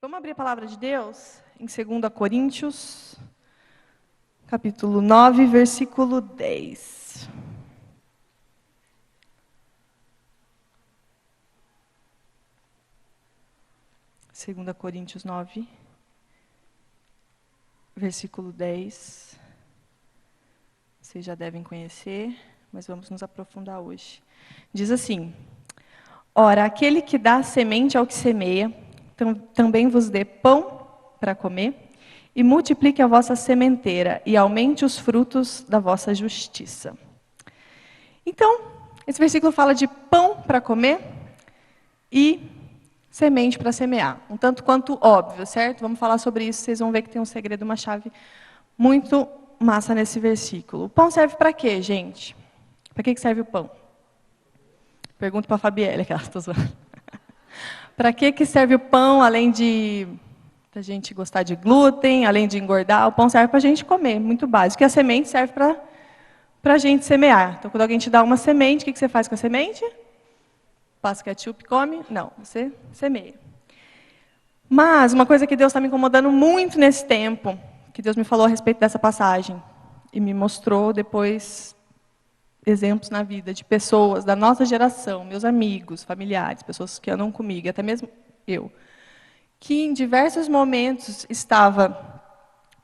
Vamos abrir a palavra de Deus em 2 Coríntios, capítulo 9, versículo 10. Segunda Coríntios 9, versículo 10. Vocês já devem conhecer, mas vamos nos aprofundar hoje. Diz assim: Ora, aquele que dá semente ao que semeia, também vos dê pão para comer, e multiplique a vossa sementeira, e aumente os frutos da vossa justiça. Então, esse versículo fala de pão para comer e semente para semear. Um tanto quanto óbvio, certo? Vamos falar sobre isso, vocês vão ver que tem um segredo, uma chave muito massa nesse versículo. O pão serve para quê, gente? Para que serve o pão? Pergunto para a Fabielle, que ela está zoando. Para que serve o pão, além de a gente gostar de glúten, além de engordar? O pão serve para a gente comer, muito básico. E a semente serve para a gente semear. Então, quando alguém te dá uma semente, o que você faz com a semente? Passa ketchup, come? Não, você semeia. Mas uma coisa que Deus está me incomodando muito nesse tempo, que Deus me falou a respeito dessa passagem, e me mostrou depois exemplos na vida de pessoas da nossa geração, meus amigos, familiares, pessoas que andam comigo, até mesmo eu, que em diversos momentos estava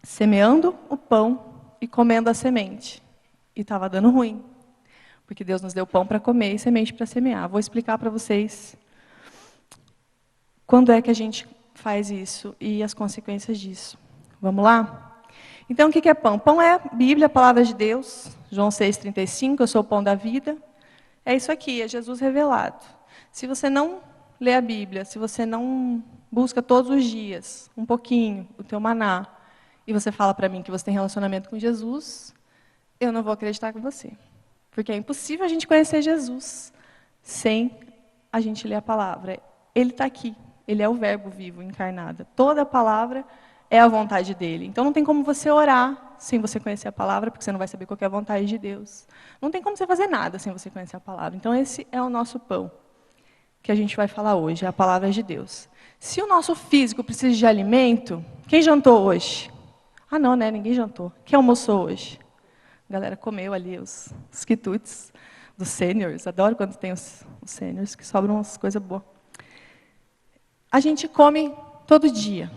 semeando o pão e comendo a semente. E estava dando ruim, porque Deus nos deu pão para comer e semente para semear. Vou explicar para vocês quando é que a gente faz isso e as consequências disso. Vamos lá? Então, o que é pão? Pão é a Bíblia, a palavra de Deus. João 6,35, eu sou o pão da vida. É isso aqui, é Jesus revelado. Se você não lê a Bíblia, se você não busca todos os dias, um pouquinho, o teu maná, e você fala para mim que você tem relacionamento com Jesus, eu não vou acreditar com você. Porque é impossível a gente conhecer Jesus sem a gente ler a palavra. Ele está aqui, ele é o verbo vivo, encarnado. Toda a palavra é a vontade dele. Então não tem como você orar sem você conhecer a palavra, porque você não vai saber qual é a vontade de Deus. Não tem como você fazer nada sem você conhecer a palavra. Então esse é o nosso pão que a gente vai falar hoje, é a palavra de Deus. Se o nosso físico precisa de alimento, quem jantou hoje? Ah, não, né? Ninguém jantou. Quem almoçou hoje? A galera comeu ali os quitutes dos seniors. Adoro quando tem os seniors, que sobram umas coisas boas. A gente come todo dia.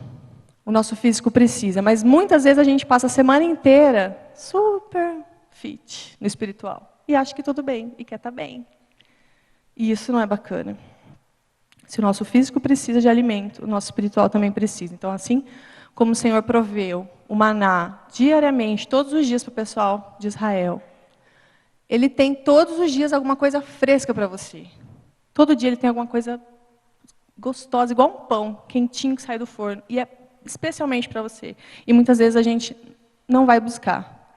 O nosso físico precisa, mas muitas vezes a gente passa a semana inteira super fit no espiritual. E acha que tudo bem, e quer estar bem. E isso não é bacana. Se o nosso físico precisa de alimento, o nosso espiritual também precisa. Então, assim como o Senhor proveu o maná diariamente, todos os dias para o pessoal de Israel, Ele tem todos os dias alguma coisa fresca para você. Todo dia Ele tem alguma coisa gostosa, igual um pão, quentinho que sai do forno. E é especialmente para você. E muitas vezes a gente não vai buscar.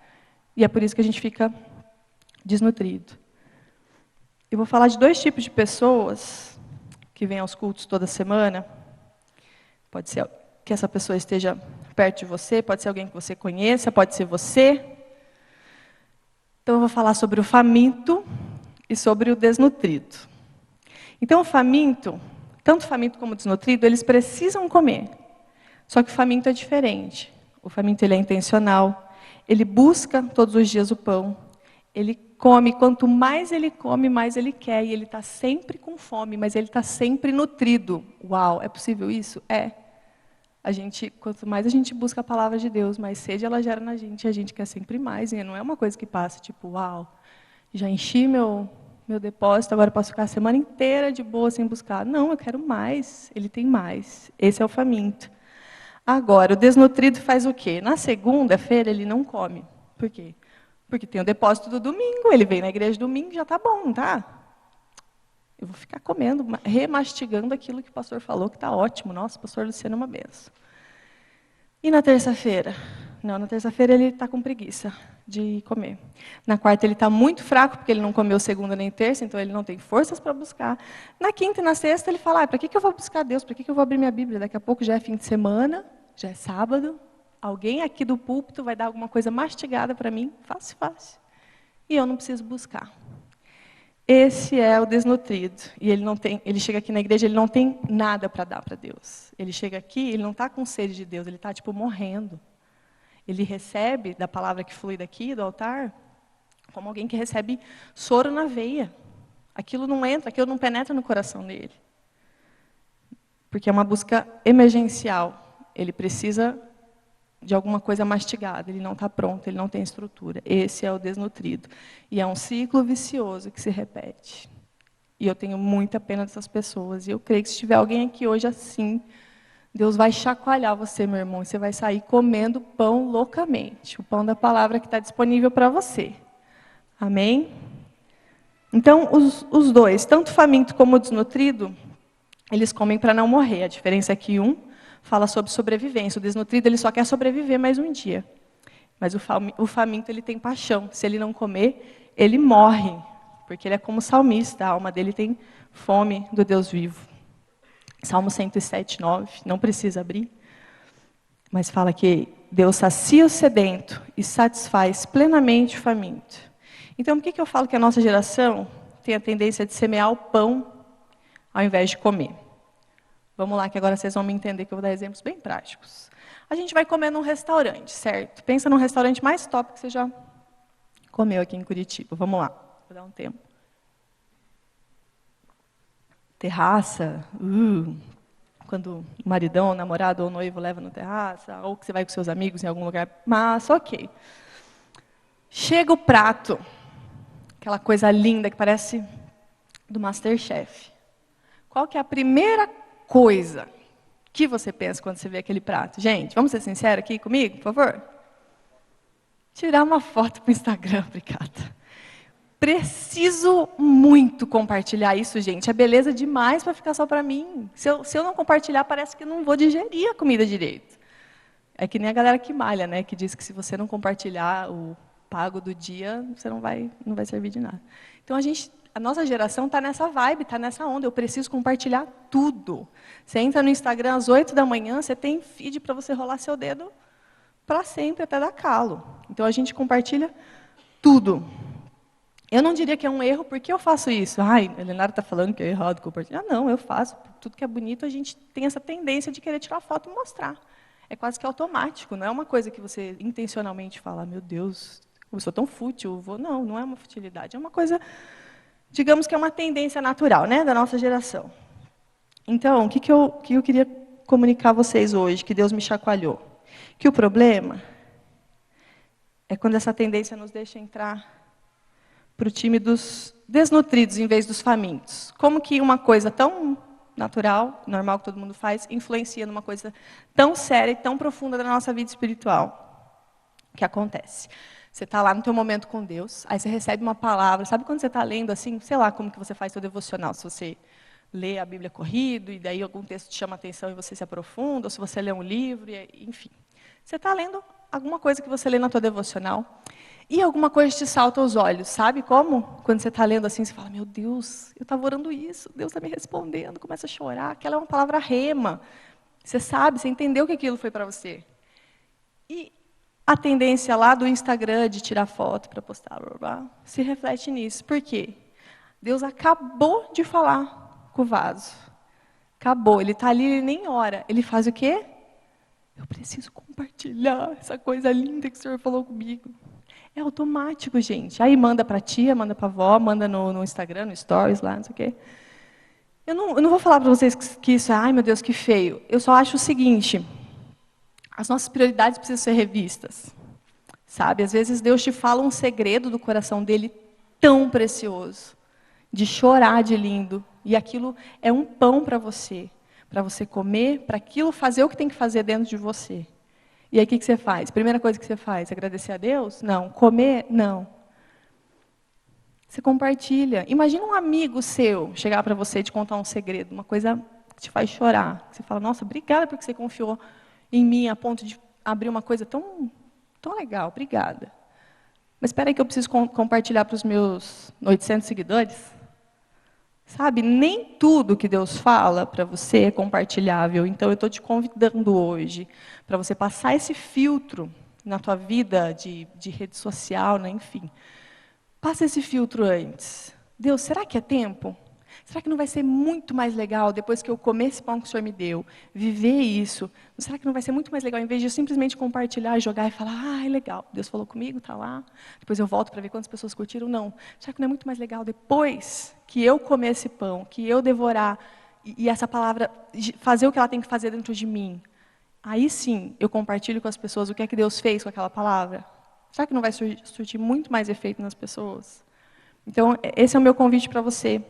E é por isso que a gente fica desnutrido. Eu vou falar de dois tipos de pessoas que vêm aos cultos toda semana. Pode ser que essa pessoa esteja perto de você, pode ser alguém que você conheça, pode ser você. Então eu vou falar sobre o faminto e sobre o desnutrido. Então o faminto, tanto faminto como desnutrido, eles precisam comer. Só que o faminto é diferente. O faminto ele é intencional, ele busca todos os dias o pão, ele come, quanto mais ele quer, e ele está sempre com fome, mas ele está sempre nutrido. Uau, é possível isso? É. Quanto mais a gente busca a palavra de Deus, mais sede ela gera na gente, e a gente quer sempre mais, e não é uma coisa que passa, tipo, uau, já enchi meu depósito, agora posso ficar a semana inteira de boa sem buscar. Não, eu quero mais, ele tem mais. Esse é o faminto. Agora, o desnutrido faz o quê? Na segunda-feira ele não come. Por quê? Porque tem o depósito do domingo, ele vem na igreja domingo, já está bom, não tá? Eu vou ficar comendo, remastigando aquilo que o pastor falou, que está ótimo. Nossa, o pastor Luciano é uma benção. E na terça-feira? Não, na terça-feira ele está com preguiça de comer. Na quarta ele está muito fraco, porque ele não comeu segunda nem terça, então ele não tem forças para buscar. Na quinta e na sexta ele fala, para que eu vou buscar Deus? Para que eu vou abrir minha Bíblia? Daqui a pouco já é fim de semana, já é sábado. Alguém aqui do púlpito vai dar alguma coisa mastigada para mim, fácil, fácil. E eu não preciso buscar. Esse é o desnutrido. E ele chega aqui na igreja, ele não tem nada para dar para Deus. Ele chega aqui, ele não está com sede de Deus, ele está tipo morrendo. Ele recebe da palavra que flui daqui, do altar, como alguém que recebe soro na veia. Aquilo não entra, aquilo não penetra no coração dele. Porque é uma busca emergencial. Ele precisa de alguma coisa mastigada, ele não está pronto, ele não tem estrutura. Esse é o desnutrido. E é um ciclo vicioso que se repete. E eu tenho muita pena dessas pessoas. E eu creio que se tiver alguém aqui hoje assim, Deus vai chacoalhar você, meu irmão, e você vai sair comendo pão loucamente. O pão da palavra que está disponível para você. Amém? Então, os dois, tanto o faminto como o desnutrido, eles comem para não morrer. A diferença é que um fala sobre sobrevivência. O desnutrido, ele só quer sobreviver mais um dia. Mas o faminto, ele tem paixão. Se ele não comer, ele morre. Porque ele é como salmista, a alma dele tem fome do Deus vivo. Salmo 107, 9, não precisa abrir. Mas fala que Deus sacia o sedento e satisfaz plenamente o faminto. Então, por que eu falo que a nossa geração tem a tendência de semear o pão ao invés de comer? Vamos lá, que agora vocês vão me entender, que eu vou dar exemplos bem práticos. A gente vai comer num restaurante, certo? Pensa num restaurante mais top que você já comeu aqui em Curitiba. Vamos lá, vou dar um tempo. Terraça, quando o maridão, o namorado ou o noivo leva no terraça, ou que você vai com seus amigos em algum lugar, mas ok. Chega o prato, aquela coisa linda que parece do MasterChef. Qual que é a primeira coisa que você pensa quando você vê aquele prato? Gente, vamos ser sinceros aqui comigo, por favor? Tirar uma foto para o Instagram, obrigada. Preciso muito compartilhar isso, gente. É beleza demais para ficar só para mim. Se eu não compartilhar, parece que eu não vou digerir a comida direito. É que nem a galera que malha, né? Que diz que se você não compartilhar o pago do dia, você não vai servir de nada. Então, a nossa geração está nessa vibe, está nessa onda. Eu preciso compartilhar tudo. Você entra no Instagram às 8 da manhã, você tem feed para você rolar seu dedo para sempre, até dar calo. Então, a gente compartilha tudo. Eu não diria que é um erro, porque eu faço isso. Ai, a Leonardo está falando que é errado compartilhar. Não, eu faço. Tudo que é bonito, a gente tem essa tendência de querer tirar foto e mostrar. É quase que automático, não é uma coisa que você intencionalmente fala, meu Deus, eu sou tão fútil. Não, não é uma futilidade. É uma coisa, digamos que é uma tendência natural, né, da nossa geração. Então, o que eu queria comunicar a vocês hoje, que Deus me chacoalhou? Que o problema é quando essa tendência nos deixa entrar para o time dos desnutridos em vez dos famintos. Como que uma coisa tão natural, normal que todo mundo faz, influencia numa coisa tão séria e tão profunda da nossa vida espiritual? O que acontece? Você está lá no teu momento com Deus, aí você recebe uma palavra. Sabe quando você está lendo assim, sei lá como que você faz seu devocional, se você lê a Bíblia corrido, e daí algum texto te chama a atenção e você se aprofunda, ou se você lê um livro, enfim. Você está lendo alguma coisa que você lê na tua devocional, e alguma coisa te salta aos olhos, sabe como? Quando você está lendo assim, você fala, meu Deus, eu estava orando isso, Deus está me respondendo, começa a chorar, aquela é uma palavra rema. Você sabe, você entendeu que aquilo foi para você. E a tendência lá do Instagram de tirar foto para postar, blá, blá, blá, se reflete nisso. Por quê? Deus acabou de falar com o vaso. Acabou, ele está ali, ele nem ora. Ele faz o quê? Eu preciso compartilhar essa coisa linda que o Senhor falou comigo. É automático, gente. Aí manda para a tia, manda para a avó, manda no Instagram, no Stories, lá, não sei o quê. Eu não vou falar para vocês que isso é, ai meu Deus, que feio. Eu só acho o seguinte, as nossas prioridades precisam ser revistas. Sabe? Às vezes Deus te fala um segredo do coração dele tão precioso, de chorar de lindo, e aquilo é um pão para você comer, para aquilo fazer o que tem que fazer dentro de você. E aí, o que você faz? Primeira coisa que você faz, agradecer a Deus? Não. Comer? Não. Você compartilha. Imagina um amigo seu chegar para você e te contar um segredo, uma coisa que te faz chorar. Você fala, nossa, obrigada porque você confiou em mim a ponto de abrir uma coisa tão legal, obrigada. Mas espera aí que eu preciso compartilhar para os meus 800 seguidores. Sabe, nem tudo que Deus fala para você é compartilhável. Então, eu estou te convidando hoje para você passar esse filtro na tua vida de rede social, né? Enfim. Passa esse filtro antes. Deus, será que é tempo? Será que não vai ser muito mais legal, depois que eu comer esse pão que o Senhor me deu, viver isso? Será que não vai ser muito mais legal, em vez de eu simplesmente compartilhar, jogar e falar, é legal, Deus falou comigo, está lá, depois eu volto para ver quantas pessoas curtiram? Não. Será que não é muito mais legal, depois que eu comer esse pão, que eu devorar, e essa palavra fazer o que ela tem que fazer dentro de mim? Aí sim, eu compartilho com as pessoas o que é que Deus fez com aquela palavra. Será que não vai surtir muito mais efeito nas pessoas? Então, esse é o meu convite para você.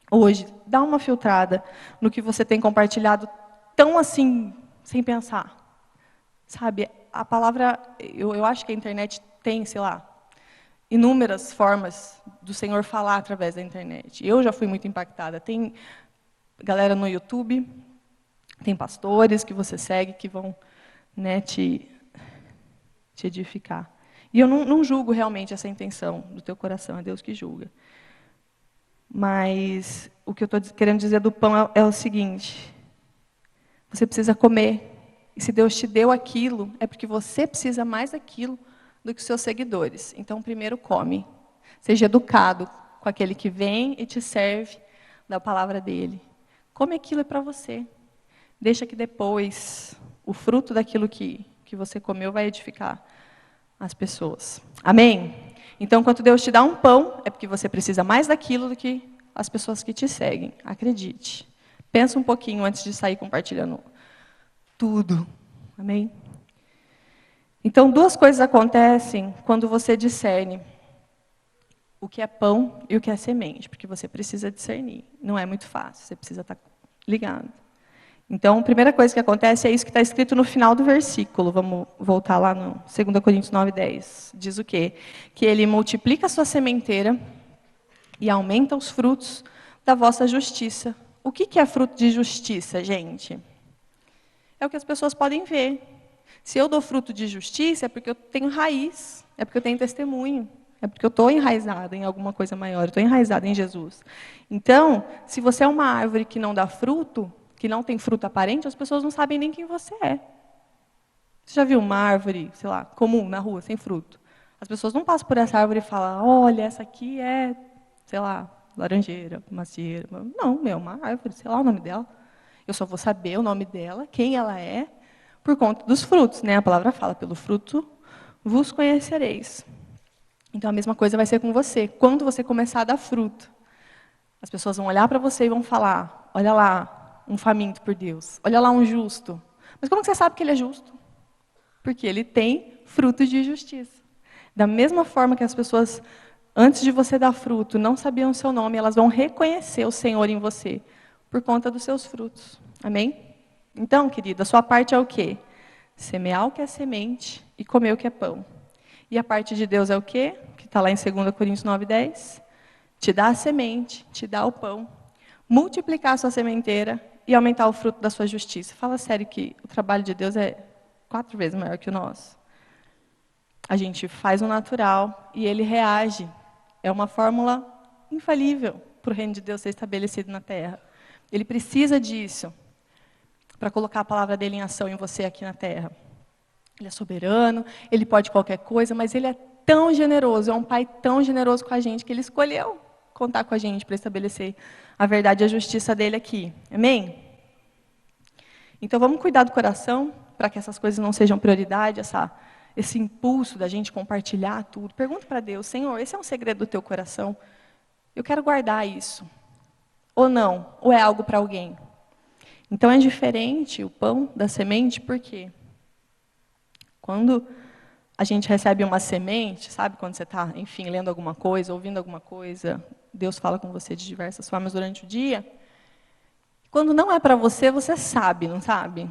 Hoje, dá uma filtrada no que você tem compartilhado tão assim, sem pensar. Sabe, a palavra, eu acho que a internet tem, sei lá, inúmeras formas do Senhor falar através da internet. Eu já fui muito impactada. Tem galera no YouTube, tem pastores que você segue que vão, né, te edificar. E eu não julgo realmente essa intenção do teu coração, é Deus que julga. Mas o que eu estou querendo dizer do pão é o seguinte: você precisa comer. E se Deus te deu aquilo, é porque você precisa mais daquilo do que os seus seguidores. Então, primeiro come. Seja educado com aquele que vem e te serve da palavra dele. Come aquilo é para você. Deixa que depois o fruto daquilo que você comeu vai edificar as pessoas. Amém? Então, quando Deus te dá um pão, é porque você precisa mais daquilo do que as pessoas que te seguem. Acredite. Pensa um pouquinho antes de sair compartilhando tudo. Amém? Então, duas coisas acontecem quando você discerne o que é pão e o que é semente, porque você precisa discernir. Não é muito fácil, você precisa estar ligado. Então, a primeira coisa que acontece é isso que está escrito no final do versículo. Vamos voltar lá no 2 Coríntios 9:10. Diz o quê? Que ele multiplica a sua sementeira e aumenta os frutos da vossa justiça. O que é fruto de justiça, gente? É o que as pessoas podem ver. Se eu dou fruto de justiça, é porque eu tenho raiz, é porque eu tenho testemunho, é porque eu estou enraizada em alguma coisa maior, eu estou enraizada em Jesus. Então, se você é uma árvore que não dá fruto, que não tem fruto aparente, as pessoas não sabem nem quem você é. Você já viu uma árvore, sei lá, comum na rua, sem fruto? As pessoas não passam por essa árvore e falam, olha, essa aqui é, sei lá, laranjeira, macieira. Não, é uma árvore, sei lá o nome dela. Eu só vou saber o nome dela, quem ela é, por conta dos frutos, né? A palavra fala, pelo fruto vos conhecereis. Então, a mesma coisa vai ser com você. Quando você começar a dar fruto, as pessoas vão olhar para você e vão falar, olha lá, um faminto por Deus. Olha lá, um justo. Mas como que você sabe que ele é justo? Porque ele tem frutos de justiça. Da mesma forma que as pessoas, antes de você dar fruto, não sabiam o seu nome, elas vão reconhecer o Senhor em você, por conta dos seus frutos. Amém? Então, querida, a sua parte é o quê? Semear o que é semente e comer o que é pão. E a parte de Deus é o quê? Que está lá em 2 Coríntios 9:10. Te dá a semente, te dá o pão, multiplicar a sua sementeira e aumentar o fruto da sua justiça. Fala sério que o trabalho de Deus é 4 vezes maior que o nosso. A gente faz o natural e ele reage. É uma fórmula infalível para o reino de Deus ser estabelecido na terra. Ele precisa disso para colocar a palavra dele em ação em você aqui na terra. Ele é soberano, ele pode qualquer coisa, mas ele é tão generoso, é um pai tão generoso com a gente, que ele escolheu contar com a gente para estabelecer a verdade e a justiça dele aqui. Amém? Então, vamos cuidar do coração, para que essas coisas não sejam prioridade, esse impulso da gente compartilhar tudo. Pergunta para Deus, Senhor, esse é um segredo do teu coração? Eu quero guardar isso. Ou não? Ou é algo para alguém? Então, é diferente o pão da semente, por quê? Quando a gente recebe uma semente, sabe, quando você está, enfim, lendo alguma coisa, ouvindo alguma coisa, Deus fala com você de diversas formas durante o dia. Quando não é para você, você sabe, não sabe?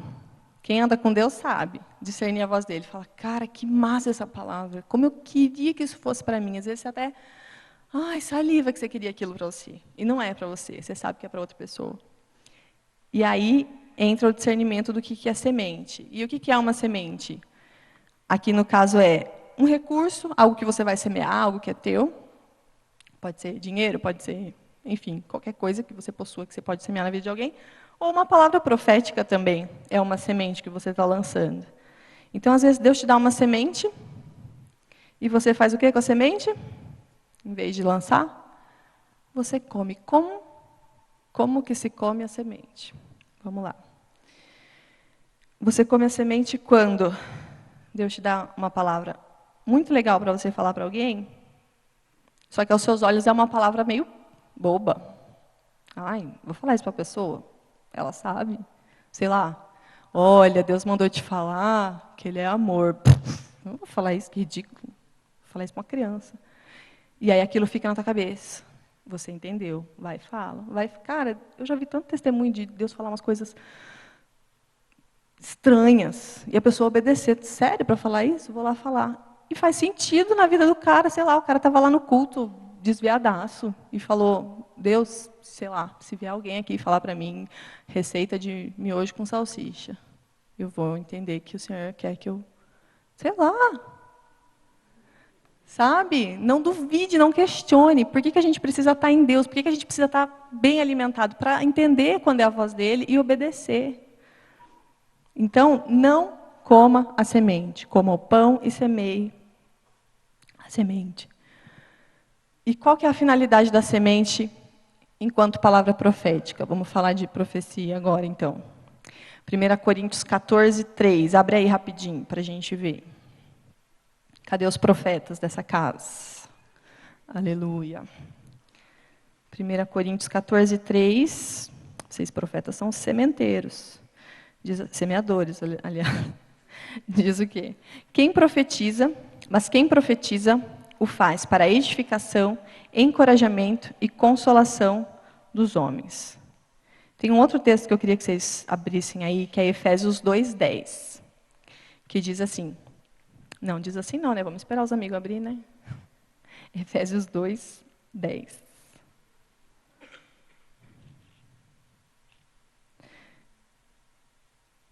Quem anda com Deus sabe discernir a voz dele. Fala, cara, que massa essa palavra. Como eu queria que isso fosse para mim. Às vezes você até, saliva que você queria aquilo para você. E não é para você, você sabe que é para outra pessoa. E aí entra o discernimento do que é semente. E o que é uma semente? Aqui, no caso, é um recurso, algo que você vai semear, algo que é teu. Pode ser dinheiro, pode ser, enfim, qualquer coisa que você possua, que você pode semear na vida de alguém. Ou uma palavra profética também, é uma semente que você está lançando. Então, às vezes, Deus te dá uma semente, e você faz o quê com a semente? Em vez de lançar, você come? Como que se come a semente? Vamos lá. Você come a semente quando Deus te dá uma palavra muito legal para você falar para alguém, só que aos seus olhos é uma palavra meio boba. Ai, vou falar isso para a pessoa? Ela sabe. Sei lá. Olha, Deus mandou te falar que Ele é amor. Não vou falar isso, que ridículo. Vou falar isso para uma criança. E aí aquilo fica na tua cabeça. Você entendeu? Vai, fala. Vai, cara, eu já vi tanto testemunho de Deus falar umas coisas estranhas. E a pessoa obedecer. Sério, para falar isso? Vou lá falar. E faz sentido na vida do cara, sei lá, o cara estava lá no culto, desviadaço, e falou, Deus, sei lá, se vier alguém aqui falar para mim, receita de miojo com salsicha, eu vou entender que o Senhor quer que eu, sei lá, sabe? Não duvide, não questione. Por que a gente precisa estar em Deus? Por que a gente precisa estar bem alimentado? Para entender quando é a voz dele e obedecer. Então, não coma a semente, coma o pão e semeie a semente. E qual que é a finalidade da semente enquanto palavra profética? Vamos falar de profecia agora, então. 1 Coríntios 14, 3. Abre aí rapidinho para a gente ver. Cadê os profetas dessa casa? Aleluia. 1 Coríntios 14, 3. Vocês profetas são sementeiros. Semeadores, aliás. Diz o quê? Mas quem profetiza o faz para a edificação, encorajamento e consolação dos homens. Tem um outro texto que eu queria que vocês abrissem aí, que é Efésios 2:10, que diz assim, não, diz assim não, né? Vamos esperar os amigos abrir, né? Efésios 2:10.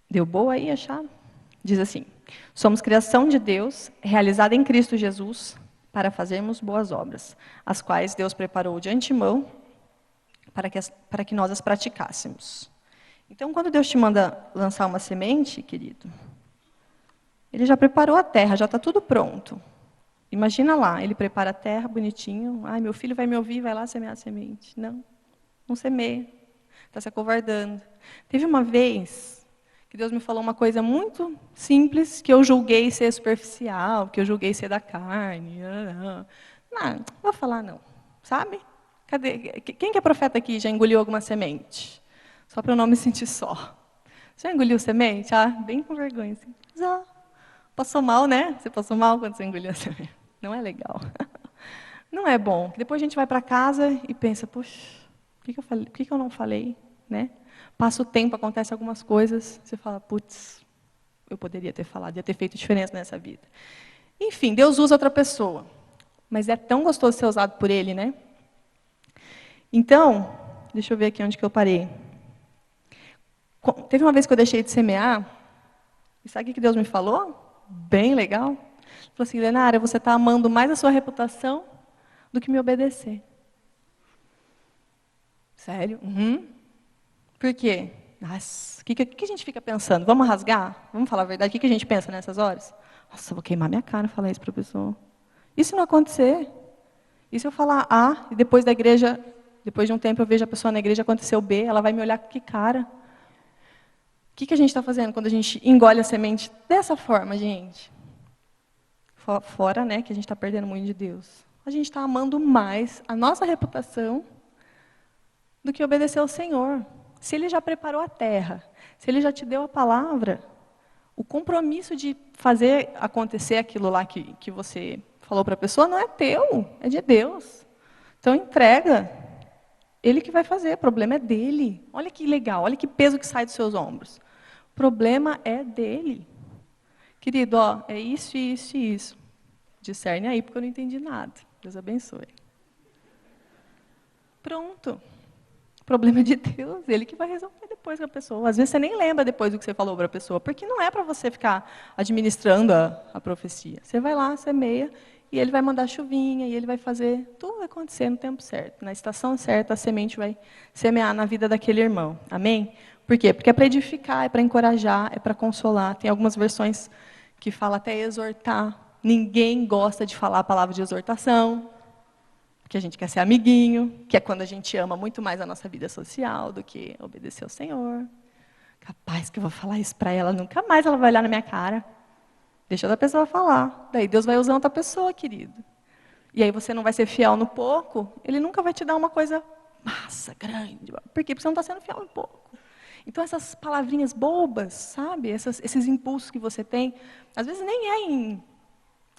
Deu boa aí, acharam? Diz assim, somos criação de Deus, realizada em Cristo Jesus, para fazermos boas obras, as quais Deus preparou de antemão para que nós as praticássemos. Então, quando Deus te manda lançar uma semente, querido, Ele já preparou a terra, já está tudo pronto. Imagina lá, Ele prepara a terra bonitinho, ai, meu filho vai me ouvir, vai lá semear a semente. Não, não semeia, está se acovardando. Teve uma vez que Deus me falou uma coisa muito simples, que eu julguei ser superficial, que eu julguei ser da carne. Não vou falar não, sabe? Quem que é profeta aqui já engoliu alguma semente? Só para eu não me sentir só. Já engoliu semente? Ah, bem com vergonha. Assim. Já. Passou mal, né? Você passou mal quando você engoliu a semente. Não é legal. Não é bom. Depois a gente vai para casa e pensa, poxa, por que eu não falei? Né? Passa o tempo, acontecem algumas coisas, você fala, putz, eu poderia ter falado, ia ter feito diferença nessa vida. Enfim, Deus usa outra pessoa, mas é tão gostoso ser usado por Ele, né? Então, deixa eu ver aqui onde que eu parei. Teve uma vez que eu deixei de semear, e sabe o que Deus me falou? Bem legal. Ele falou assim, Lenara, você está amando mais a sua reputação do que me obedecer. Sério? Uhum. Por quê? Nossa, o que a gente fica pensando? Vamos rasgar? Vamos falar a verdade? O que a gente pensa nessas horas? Nossa, eu vou queimar minha cara falar isso para a pessoa. E se não acontecer? E se eu falar A, e depois da igreja, depois de um tempo eu vejo a pessoa na igreja, aconteceu B, ela vai me olhar com que cara? O que a gente está fazendo quando a gente engole a semente dessa forma, gente? Fora, né, que a gente está perdendo muito de Deus. A gente está amando mais a nossa reputação do que obedecer ao Senhor. Se Ele já preparou a terra, se Ele já te deu a palavra, o compromisso de fazer acontecer aquilo lá que você falou para a pessoa não é teu, é de Deus. Então entrega. Ele que vai fazer, o problema é dele. Olha que legal, olha que peso que sai dos seus ombros. O problema é dele. Querido, ó, é isso, isso e isso. Discerne aí, porque eu não entendi nada. Deus abençoe. Pronto. O problema é de Deus, Ele que vai resolver depois com a pessoa. Às vezes você nem lembra depois do que você falou para a pessoa, porque não é para você ficar administrando a profecia. Você vai lá, semeia, e Ele vai mandar chuvinha, e Ele vai fazer tudo acontecer no tempo certo. Na estação certa, a semente vai semear na vida daquele irmão. Amém? Por quê? Porque é para edificar, é para encorajar, é para consolar. Tem algumas versões que falam até exortar. Ninguém gosta de falar a palavra de exortação. porque a gente quer ser amiguinho, que é quando a gente ama muito mais a nossa vida social do que obedecer ao Senhor. Capaz que eu vou falar isso para ela, nunca mais ela vai olhar na minha cara. Deixa outra pessoa falar. Daí Deus vai usar outra pessoa, querido. E aí você não vai ser fiel no pouco, Ele nunca vai te dar uma coisa massa, grande. Por quê? Porque você não está sendo fiel no pouco. Então essas palavrinhas bobas, sabe? Esses impulsos que você tem, às vezes nem é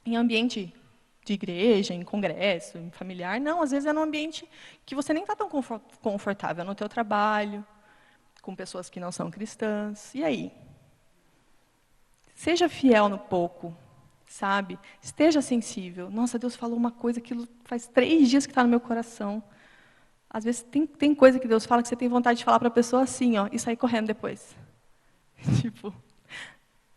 em ambiente de igreja, em congresso, em familiar, não. Às vezes é num ambiente que você nem está tão confortável, no teu trabalho, com pessoas que não são cristãs. E aí? Seja fiel no pouco, sabe? Esteja sensível. Nossa, Deus falou uma coisa, aquilo faz 3 dias que está no meu coração. Às vezes tem coisa que Deus fala que você tem vontade de falar para a pessoa assim, ó, e sair correndo depois. Tipo,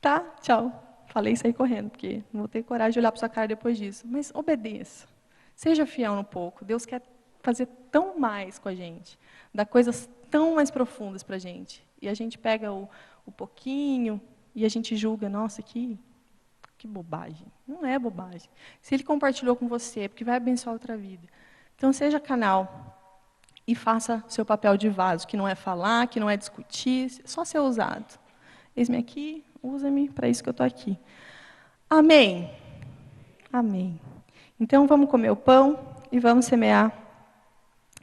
tá, tchau. Falei e saí correndo, porque não vou ter coragem de olhar para sua cara depois disso. Mas obedeça. Seja fiel no pouco. Deus quer fazer tão mais com a gente, dar coisas tão mais profundas para a gente. E a gente pega o pouquinho e a gente julga, nossa, que bobagem. Não é bobagem. Se Ele compartilhou com você, é porque vai abençoar outra vida. Então, seja canal e faça seu papel de vaso, que não é falar, que não é discutir, é só ser usado. Eis-me aqui, usa-me, para isso que eu estou aqui. Amém? Amém. Então, vamos comer o pão e vamos semear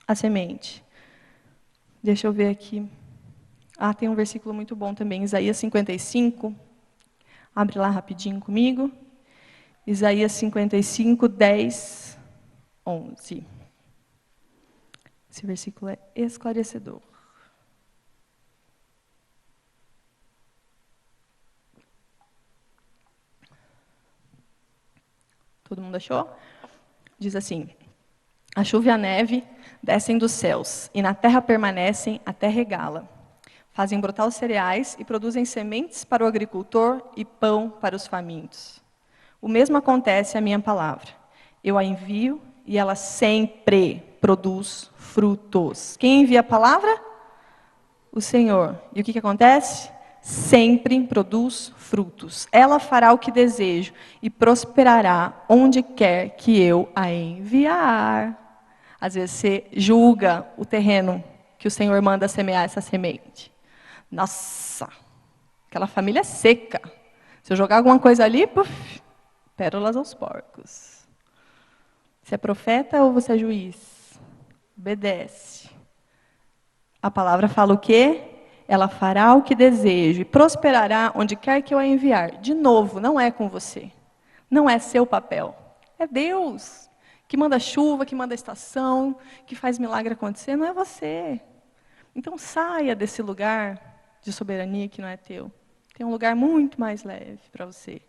a semente. Deixa eu ver aqui. Tem um versículo muito bom também, Isaías 55. Abre lá rapidinho comigo. Isaías 55, 10, 11. Esse versículo é esclarecedor. Todo mundo achou? Diz assim: a chuva e a neve descem dos céus, e na terra permanecem até regá-la. Fazem brotar os cereais e produzem sementes para o agricultor e pão para os famintos. O mesmo acontece à minha palavra. Eu a envio e ela sempre produz frutos. Quem envia a palavra? O Senhor. E o que acontece? Sempre produz frutos. Ela fará o que desejo e prosperará onde quer que eu a enviar. Às vezes você julga o terreno que o Senhor manda semear essa semente. Nossa, aquela família é seca. Se eu jogar alguma coisa ali, puf, pérolas aos porcos. Você é profeta ou você é juiz? Obedece. A palavra fala o quê? Ela fará o que desejo e prosperará onde quer que eu a enviar. De novo, não é com você. Não é seu papel. É Deus que manda chuva, que manda estação, que faz milagre acontecer. Não é você. Então saia desse lugar de soberania que não é teu. Tem um lugar muito mais leve para você.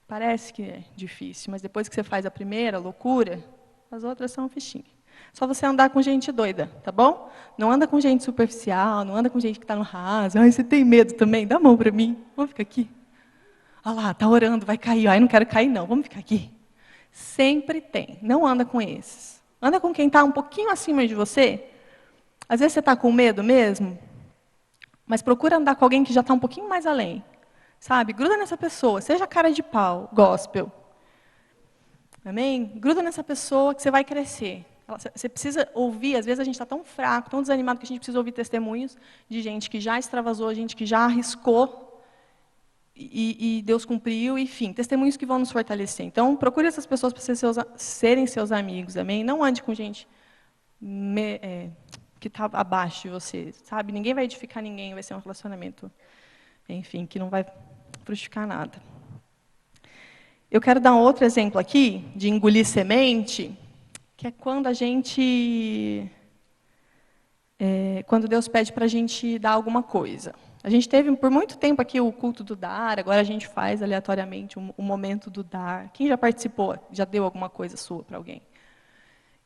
Parece que é difícil, mas depois que você faz a primeira loucura, as outras são fichinha. Só você andar com gente doida, tá bom? Não anda com gente superficial, não anda com gente que está no raso. Ai, você tem medo também? Dá a mão para mim. Vamos ficar aqui. Olha lá, está orando, vai cair. Ai, não quero cair não, vamos ficar aqui. Sempre tem. Não anda com esses. Anda com quem está um pouquinho acima de você. Às vezes você está com medo mesmo, mas procura andar com alguém que já está um pouquinho mais além. Sabe? Gruda nessa pessoa. Seja cara de pau, gospel. Amém? Gruda nessa pessoa que você vai crescer. Você precisa ouvir, às vezes a gente está tão fraco, tão desanimado, que a gente precisa ouvir testemunhos de gente que já extravasou, gente que já arriscou, e Deus cumpriu, enfim, testemunhos que vão nos fortalecer. Então, procure essas pessoas para serem seus amigos, amém? Não ande com gente que está abaixo de você, sabe? Ninguém vai edificar ninguém, vai ser um relacionamento, enfim, que não vai frutificar nada. Eu quero dar um outro exemplo aqui, de engolir semente, que é quando a gente... quando Deus pede para a gente dar alguma coisa. A gente teve, por muito tempo aqui, o culto do dar, agora a gente faz aleatoriamente o momento do dar. Quem já participou, já deu alguma coisa sua para alguém?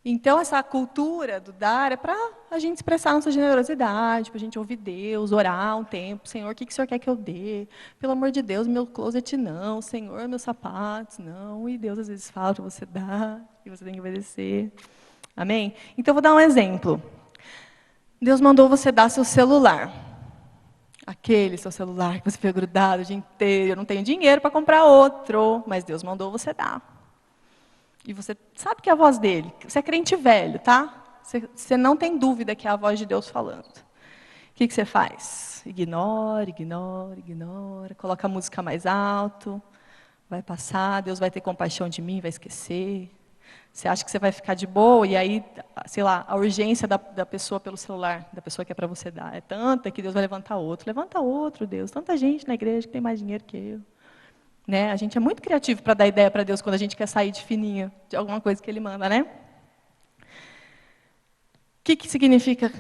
Então, essa cultura do dar é para a gente expressar nossa generosidade, para a gente ouvir Deus, orar um tempo. Senhor, o que o Senhor quer que eu dê? Pelo amor de Deus, meu closet não. Senhor, meus sapatos não. E Deus às vezes fala para você dar, e você tem que obedecer. Amém? Então, eu vou dar um exemplo. Deus mandou você dar seu celular. Aquele seu celular que você fica grudado o dia inteiro. Eu não tenho dinheiro para comprar outro, mas Deus mandou você dar. E você sabe que é a voz dele. Você é crente velho, tá? Você não tem dúvida que é a voz de Deus falando. O que você faz? Ignora, ignora, ignora. Coloca a música mais alto. Vai passar, Deus vai ter compaixão de mim, vai esquecer. Você acha que você vai ficar de boa, e aí, sei lá, a urgência da pessoa pelo celular, da pessoa que é para você dar, é tanta que Deus vai levantar outro. Levanta outro, Deus. Tanta gente na igreja que tem mais dinheiro que eu. Né? A gente é muito criativo para dar ideia para Deus quando a gente quer sair de fininho, de alguma coisa que Ele manda, né? O que significa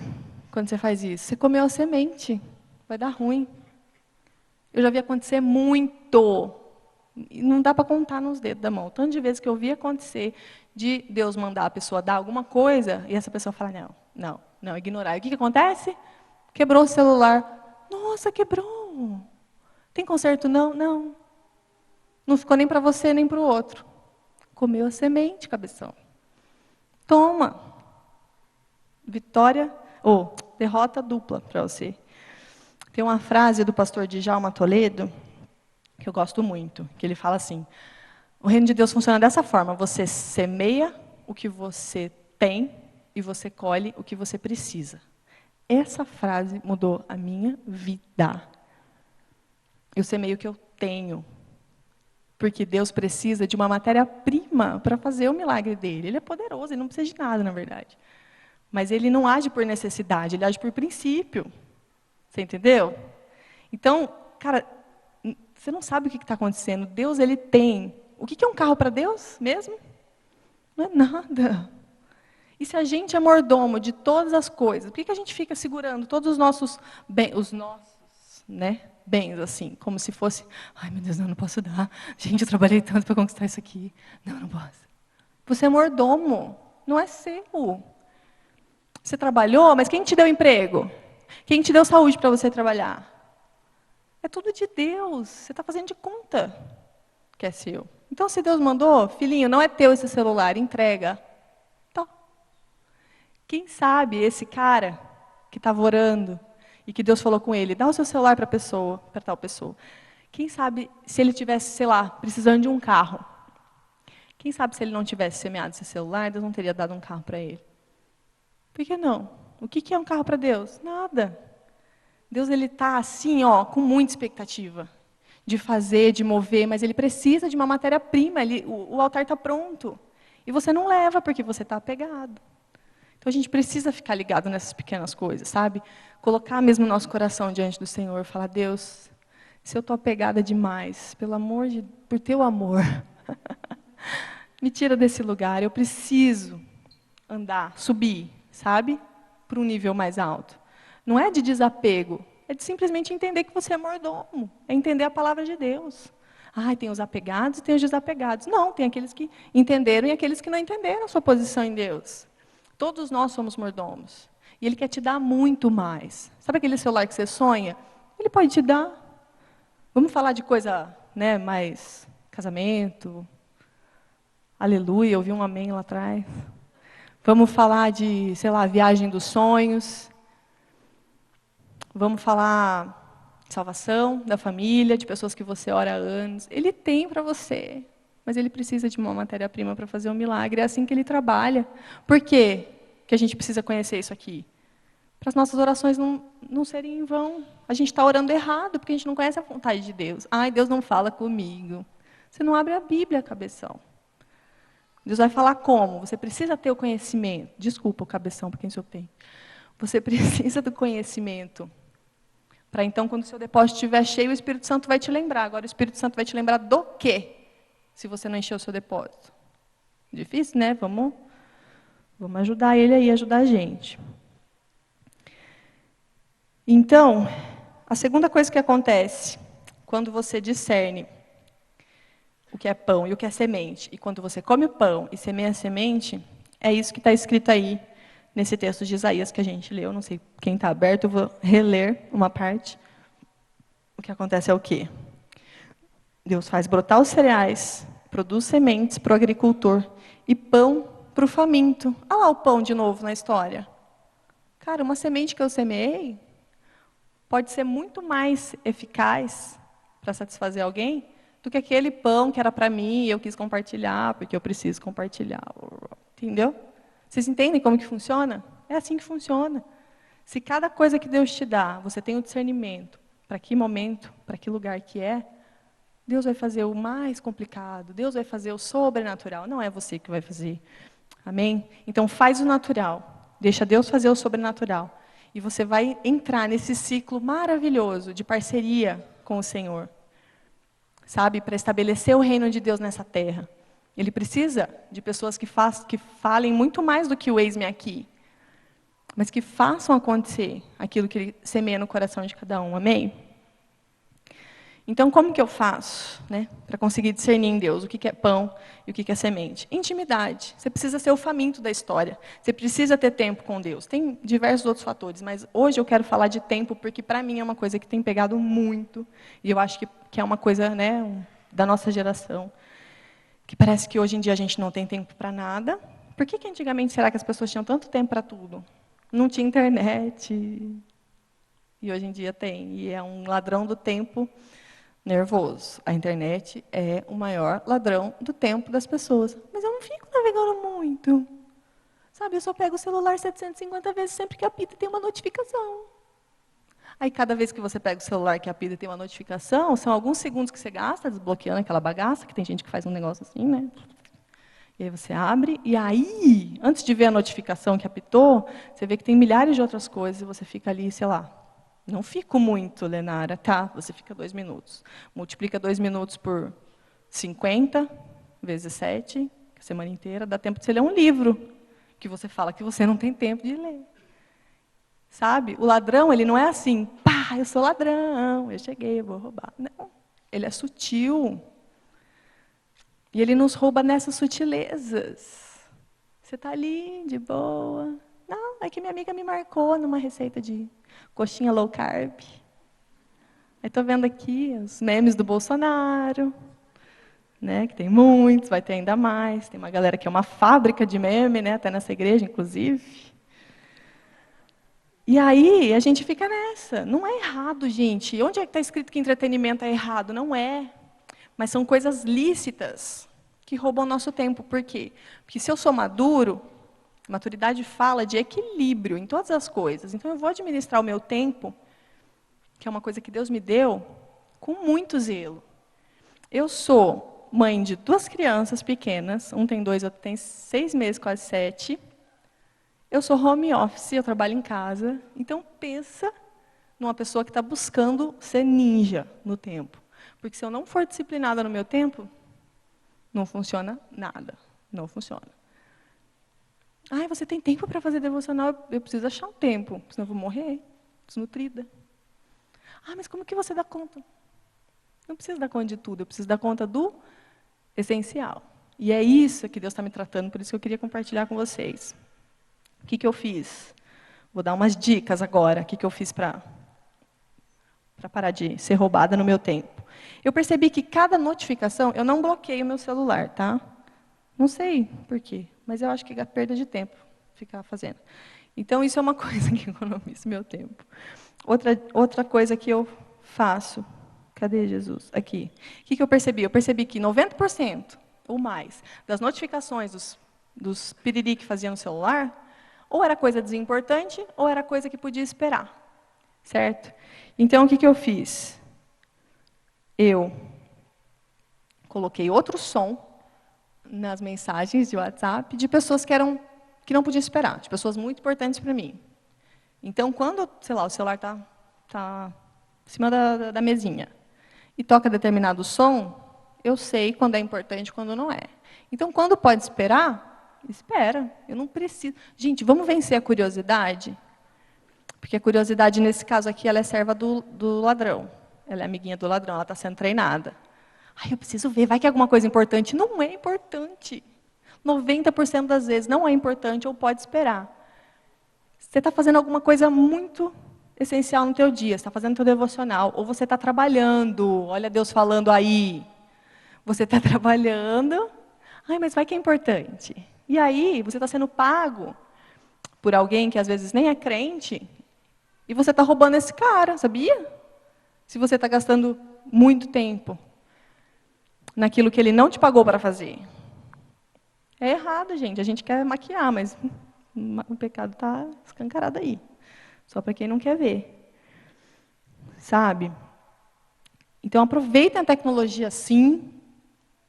quando você faz isso? Você comeu a semente, vai dar ruim. Eu já vi acontecer muito. E não dá para contar nos dedos da mão. Tanto de vezes que eu vi acontecer de Deus mandar a pessoa dar alguma coisa, e essa pessoa fala, não, ignorar. E o que acontece? Quebrou o celular. Nossa, quebrou. Tem conserto? Não, não. Não ficou nem para você, nem para o outro. Comeu a semente, cabeção. Toma. Vitória, ou derrota dupla para você. Tem uma frase do pastor Djalma Toledo, que eu gosto muito, que ele fala assim, o reino de Deus funciona dessa forma, você semeia o que você tem e você colhe o que você precisa. Essa frase mudou a minha vida. Eu semeio o que eu tenho. Porque Deus precisa de uma matéria-prima para fazer o milagre dele. Ele é poderoso, ele não precisa de nada, na verdade. Mas ele não age por necessidade, ele age por princípio. Você entendeu? Então, cara, você não sabe o que está acontecendo. Deus, ele tem. O que é um carro para Deus mesmo? Não é nada. E se a gente é mordomo de todas as coisas, por que a gente fica segurando todos os nossos bens, assim, como se fosse, ai meu Deus, não posso dar. Gente, eu trabalhei tanto para conquistar isso aqui. Não posso. Você é mordomo, não é seu. Você trabalhou, mas quem te deu emprego? Quem te deu saúde para você trabalhar? É tudo de Deus. Você está fazendo de conta que é seu. Então, se Deus mandou, filhinho, não é teu esse celular, entrega. Então, quem sabe esse cara que estava orando e que Deus falou com ele, dá o seu celular para tal pessoa. Quem sabe se ele tivesse, sei lá, precisando de um carro. Quem sabe se ele não tivesse semeado esse celular, Deus não teria dado um carro para ele. Por que não? O que é um carro para Deus? Nada. Deus ele está assim, com muita expectativa de fazer, de mover, mas ele precisa de uma matéria-prima, o altar está pronto. E você não leva porque você está apegado. Então a gente precisa ficar ligado nessas pequenas coisas, sabe? Colocar mesmo o nosso coração diante do Senhor, falar, Deus, se eu estou apegada demais, por teu amor, me tira desse lugar, eu preciso subir, sabe? Para um nível mais alto. Não é de desapego, é de simplesmente entender que você é mordomo, é entender a palavra de Deus. Tem os apegados e tem os desapegados. Não, tem aqueles que entenderam e aqueles que não entenderam a sua posição em Deus. Todos nós somos mordomos. E Ele quer te dar muito mais. Sabe aquele celular que você sonha? Ele pode te dar. Vamos falar de coisa, mais casamento. Aleluia, eu ouvi um amém lá atrás. Vamos falar de, sei lá, viagem dos sonhos. Vamos falar de salvação da família, de pessoas que você ora há anos. Ele tem para você. Mas ele precisa de uma matéria-prima para fazer um milagre. É assim que ele trabalha. Por quê que a gente precisa conhecer isso aqui? Para as nossas orações não serem em vão. A gente está orando errado, porque a gente não conhece a vontade de Deus. Deus não fala comigo. Você não abre a Bíblia, cabeção. Deus vai falar como? Você precisa ter o conhecimento. Desculpa o cabeção, para quem sou tem. Você precisa do conhecimento. Para então, quando o seu depósito estiver cheio, o Espírito Santo vai te lembrar. Agora, o Espírito Santo vai te lembrar do quê? Se você não encher o seu depósito. Difícil, né? Vamos ajudar ele aí, ajudar a gente. Então, a segunda coisa que acontece, quando você discerne o que é pão e o que é semente, e quando você come o pão e semeia a semente, é isso que está escrito aí, nesse texto de Isaías que a gente leu. Não sei quem está aberto, eu vou reler uma parte. O que acontece é o quê? Deus faz brotar os cereais, produz sementes para o agricultor e pão para o faminto. Olha lá o pão de novo na história. Cara, uma semente que eu semeei pode ser muito mais eficaz para satisfazer alguém do que aquele pão que era para mim e eu quis compartilhar, porque eu preciso compartilhar. Entendeu? Vocês entendem como que funciona? É assim que funciona. Se cada coisa que Deus te dá, você tem o discernimento, para que momento, para que lugar que é, Deus vai fazer o mais complicado, Deus vai fazer o sobrenatural, não é você que vai fazer. Amém? Então faz o natural, deixa Deus fazer o sobrenatural. E você vai entrar nesse ciclo maravilhoso de parceria com o Senhor. Sabe? Para estabelecer o reino de Deus nessa terra. Ele precisa de pessoas que falem muito mais do que o eis-me aqui. Mas que façam acontecer aquilo que Ele semeia no coração de cada um. Amém? Então, como que eu faço, né, para conseguir discernir em Deus o que é pão e o que é semente? Intimidade. Você precisa ser o faminto da história. Você precisa ter tempo com Deus. Tem diversos outros fatores, mas hoje eu quero falar de tempo, porque para mim é uma coisa que tem pegado muito, e eu acho que é uma coisa, né, da nossa geração, que parece que hoje em dia a gente não tem tempo para nada. Por que antigamente será que as pessoas tinham tanto tempo para tudo? Não tinha internet, e hoje em dia tem, e é um ladrão do tempo nervoso. A internet é o maior ladrão do tempo das pessoas. Mas eu não fico navegando muito. Sabe, eu só pego o celular 750 vezes sempre que apita tem uma notificação. Aí, cada vez que você pega o celular que apita e tem uma notificação, são alguns segundos que você gasta desbloqueando aquela bagaça, que tem gente que faz um negócio assim, né? E aí você abre, e aí, antes de ver a notificação que apitou, você vê que tem milhares de outras coisas, e você fica ali, sei lá, não fico muito, Lenara, tá? Você fica 2 minutos. Multiplica 2 minutos por 50, vezes 7, a semana inteira, dá tempo de você ler um livro, que você fala que você não tem tempo de ler. Sabe? O ladrão, ele não é assim, pá, eu sou ladrão, eu cheguei, eu vou roubar. Não, ele é sutil. E ele nos rouba nessas sutilezas. Você está ali, de boa. Não, é que minha amiga me marcou numa receita de coxinha low carb. Aí estou vendo aqui os memes do Bolsonaro, né, que tem muitos, vai ter ainda mais. Tem uma galera que é uma fábrica de meme, né, até nessa igreja, inclusive. E aí a gente fica nessa. Não é errado, gente. Onde é que está escrito que entretenimento é errado? Não é. Mas são coisas lícitas que roubam nosso tempo. Por quê? Porque se eu sou maduro, maturidade fala de equilíbrio em todas as coisas. Então, eu vou administrar o meu tempo, que é uma coisa que Deus me deu, com muito zelo. Eu sou mãe de 2 crianças pequenas, um tem 2, outro tem 6 meses, quase 7. Eu sou home office, eu trabalho em casa. Então, pensa numa pessoa que está buscando ser ninja no tempo. Porque se eu não for disciplinada no meu tempo, não funciona nada. Não funciona. Ai, você tem tempo para fazer devocional? Eu preciso achar um tempo, senão eu vou morrer desnutrida. Ah, mas como que você dá conta? Não preciso dar conta de tudo, eu preciso dar conta do essencial. E é isso que Deus está me tratando, por isso que eu queria compartilhar com vocês. O que eu fiz? Vou dar umas dicas agora, o que eu fiz para parar de ser roubada no meu tempo. Eu percebi que cada notificação, eu não bloqueio o meu celular, tá? Não sei por quê, mas eu acho que é perda de tempo ficar fazendo. Então, isso é uma coisa que economiza meu tempo. Outra coisa que eu faço, cadê Jesus? Aqui. O que eu percebi? Eu percebi que 90% ou mais das notificações dos piriri que fazia no celular, ou era coisa desimportante, ou era coisa que podia esperar. Certo? Então, o que eu fiz? Eu coloquei outro som nas mensagens de WhatsApp de pessoas que não podiam esperar, de pessoas muito importantes para mim. Então, quando, sei lá, o celular tá em cima da mesinha e toca determinado som, eu sei quando é importante e quando não é. Então, quando pode esperar, espera. Eu não preciso. Gente, vamos vencer a curiosidade? Porque a curiosidade, nesse caso aqui, ela é serva do ladrão. Ela é amiguinha do ladrão, ela está sendo treinada. Ai, eu preciso ver, vai que é alguma coisa importante. Não é importante. 90% das vezes não é importante ou pode esperar. Você está fazendo alguma coisa muito essencial no teu dia, você está fazendo teu devocional, ou você está trabalhando, olha Deus falando aí. Você está trabalhando, ai, mas vai que é importante. E aí, você está sendo pago por alguém que às vezes nem é crente, e você está roubando esse cara, sabia? Se você está gastando muito tempo. naquilo que ele não te pagou para fazer. É errado, gente. A gente quer maquiar, mas o pecado está escancarado aí. Só para quem não quer ver. Sabe? Então, aproveitem a tecnologia sim.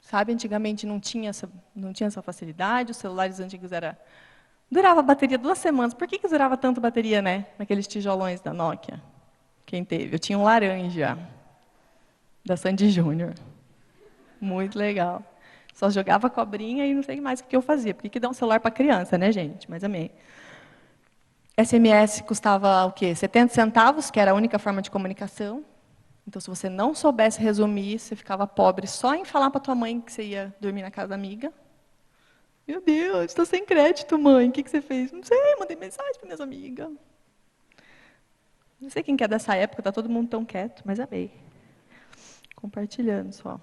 Sabe, antigamente não tinha essa facilidade. Os celulares antigos durava a bateria 2 semanas. Por que durava tanto bateria, né? Naqueles tijolões da Nokia? Quem teve? Eu tinha um laranja, da Sandy Júnior. Muito legal. Só jogava cobrinha e não sei mais o que eu fazia. Por que dá um celular para criança, né, gente? Mas amei. SMS custava o quê? 70 centavos, que era a única forma de comunicação. Então, se você não soubesse resumir, você ficava pobre só em falar para tua mãe que você ia dormir na casa da amiga. Meu Deus, estou sem crédito, mãe. O que você fez? Não sei, mandei mensagem para minhas amigas. Não sei quem que é dessa época, está todo mundo tão quieto, mas amei. Compartilhando só.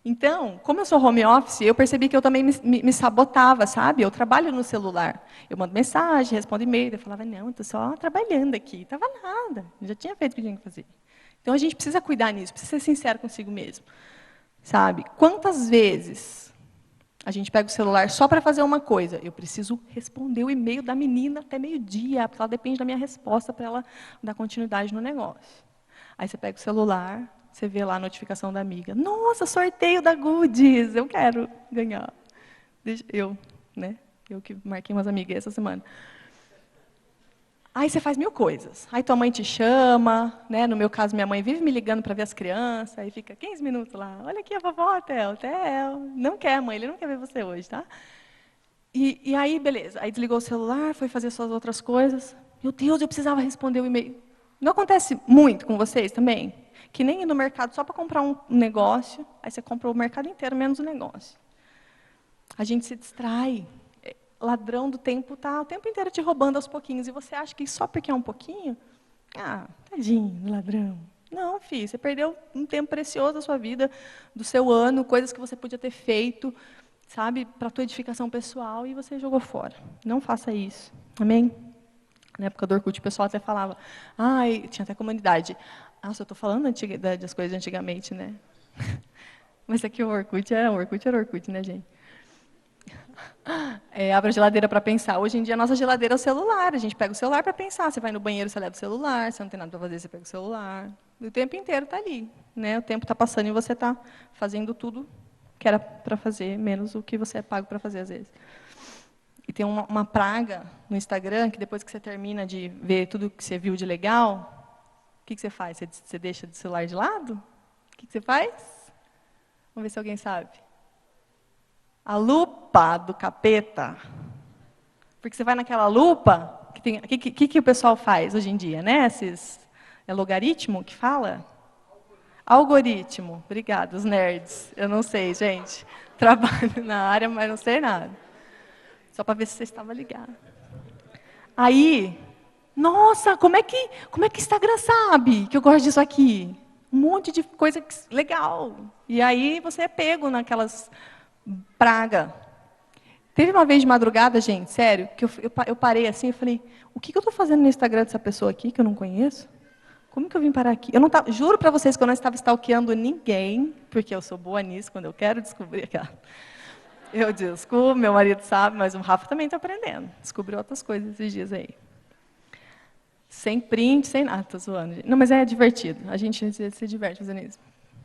Então, como eu sou home office, eu percebi que eu também me sabotava, sabe? Eu trabalho no celular. Eu mando mensagem, respondo e-mail. Eu falava, não, estou só trabalhando aqui. Estava nada. Eu já tinha feito o que tinha que fazer. Então, a gente precisa cuidar nisso, precisa ser sincero consigo mesmo. Sabe? Quantas vezes a gente pega o celular só para fazer uma coisa? Eu preciso responder o e-mail da menina até meio-dia, porque ela depende da minha resposta para ela dar continuidade no negócio. Aí você pega o celular, você vê lá a notificação da amiga. Nossa, sorteio da Goodies, eu quero ganhar. Eu que marquei umas amigas essa semana. Aí você faz 1000 coisas. Aí tua mãe te chama, né? No meu caso, minha mãe vive me ligando para ver as crianças, aí fica 15 minutos lá. Olha aqui a vovó, Theo. Não quer, mãe, ele não quer ver você hoje, tá? E aí, beleza. Aí desligou o celular, foi fazer suas outras coisas. Meu Deus, eu precisava responder o e-mail. Não acontece muito com vocês também? Que nem ir no mercado só para comprar um negócio, aí você compra o mercado inteiro, menos o negócio. A gente se distrai. Ladrão do tempo está o tempo inteiro te roubando aos pouquinhos. E você acha que só porque é um pouquinho? Ah, tadinho, ladrão. Não, filho, você perdeu um tempo precioso da sua vida, do seu ano, coisas que você podia ter feito, sabe, para a tua edificação pessoal, e você jogou fora. Não faça isso. Amém? Na época do Orkut, o pessoal até falava, tinha até comunidade. Nossa, eu estou falando das coisas de antigamente, né? Mas aqui o Orkut era Orkut, né, gente? Abre a geladeira para pensar. Hoje em dia, a nossa geladeira é o celular. A gente pega o celular para pensar. Você vai no banheiro, você leva o celular. Você não tem nada para fazer, você pega o celular. O tempo inteiro está ali. Né? O tempo está passando e você está fazendo tudo que era para fazer, menos o que você é pago para fazer, às vezes. E tem uma praga no Instagram, que depois que você termina de ver tudo que você viu de legal, o que você faz? Você deixa o celular de lado? O que você faz? Vamos ver se alguém sabe. A lupa do capeta. Porque você vai naquela lupa, que o pessoal faz hoje em dia, né? É logaritmo que fala? Algoritmo. Obrigada, os nerds. Eu não sei, gente. Trabalho na área, mas não sei nada. Só para ver se você estava ligado. Aí, nossa, como é que Instagram sabe que eu gosto disso aqui? Um monte de coisa legal. E aí você é pego naquelas praga. Teve uma vez de madrugada, gente, sério, que eu parei assim e falei, o que eu estou fazendo no Instagram dessa pessoa aqui, que eu não conheço? Como que eu vim parar aqui? Juro para vocês que eu não estava stalkeando ninguém, porque eu sou boa nisso, quando eu quero descobrir aquela... Eu descubro, meu marido sabe, mas o Rafa também está aprendendo. Descobriu outras coisas esses dias aí. Sem print, sem nada, estou zoando. Não, mas é divertido, a gente se diverte fazendo isso.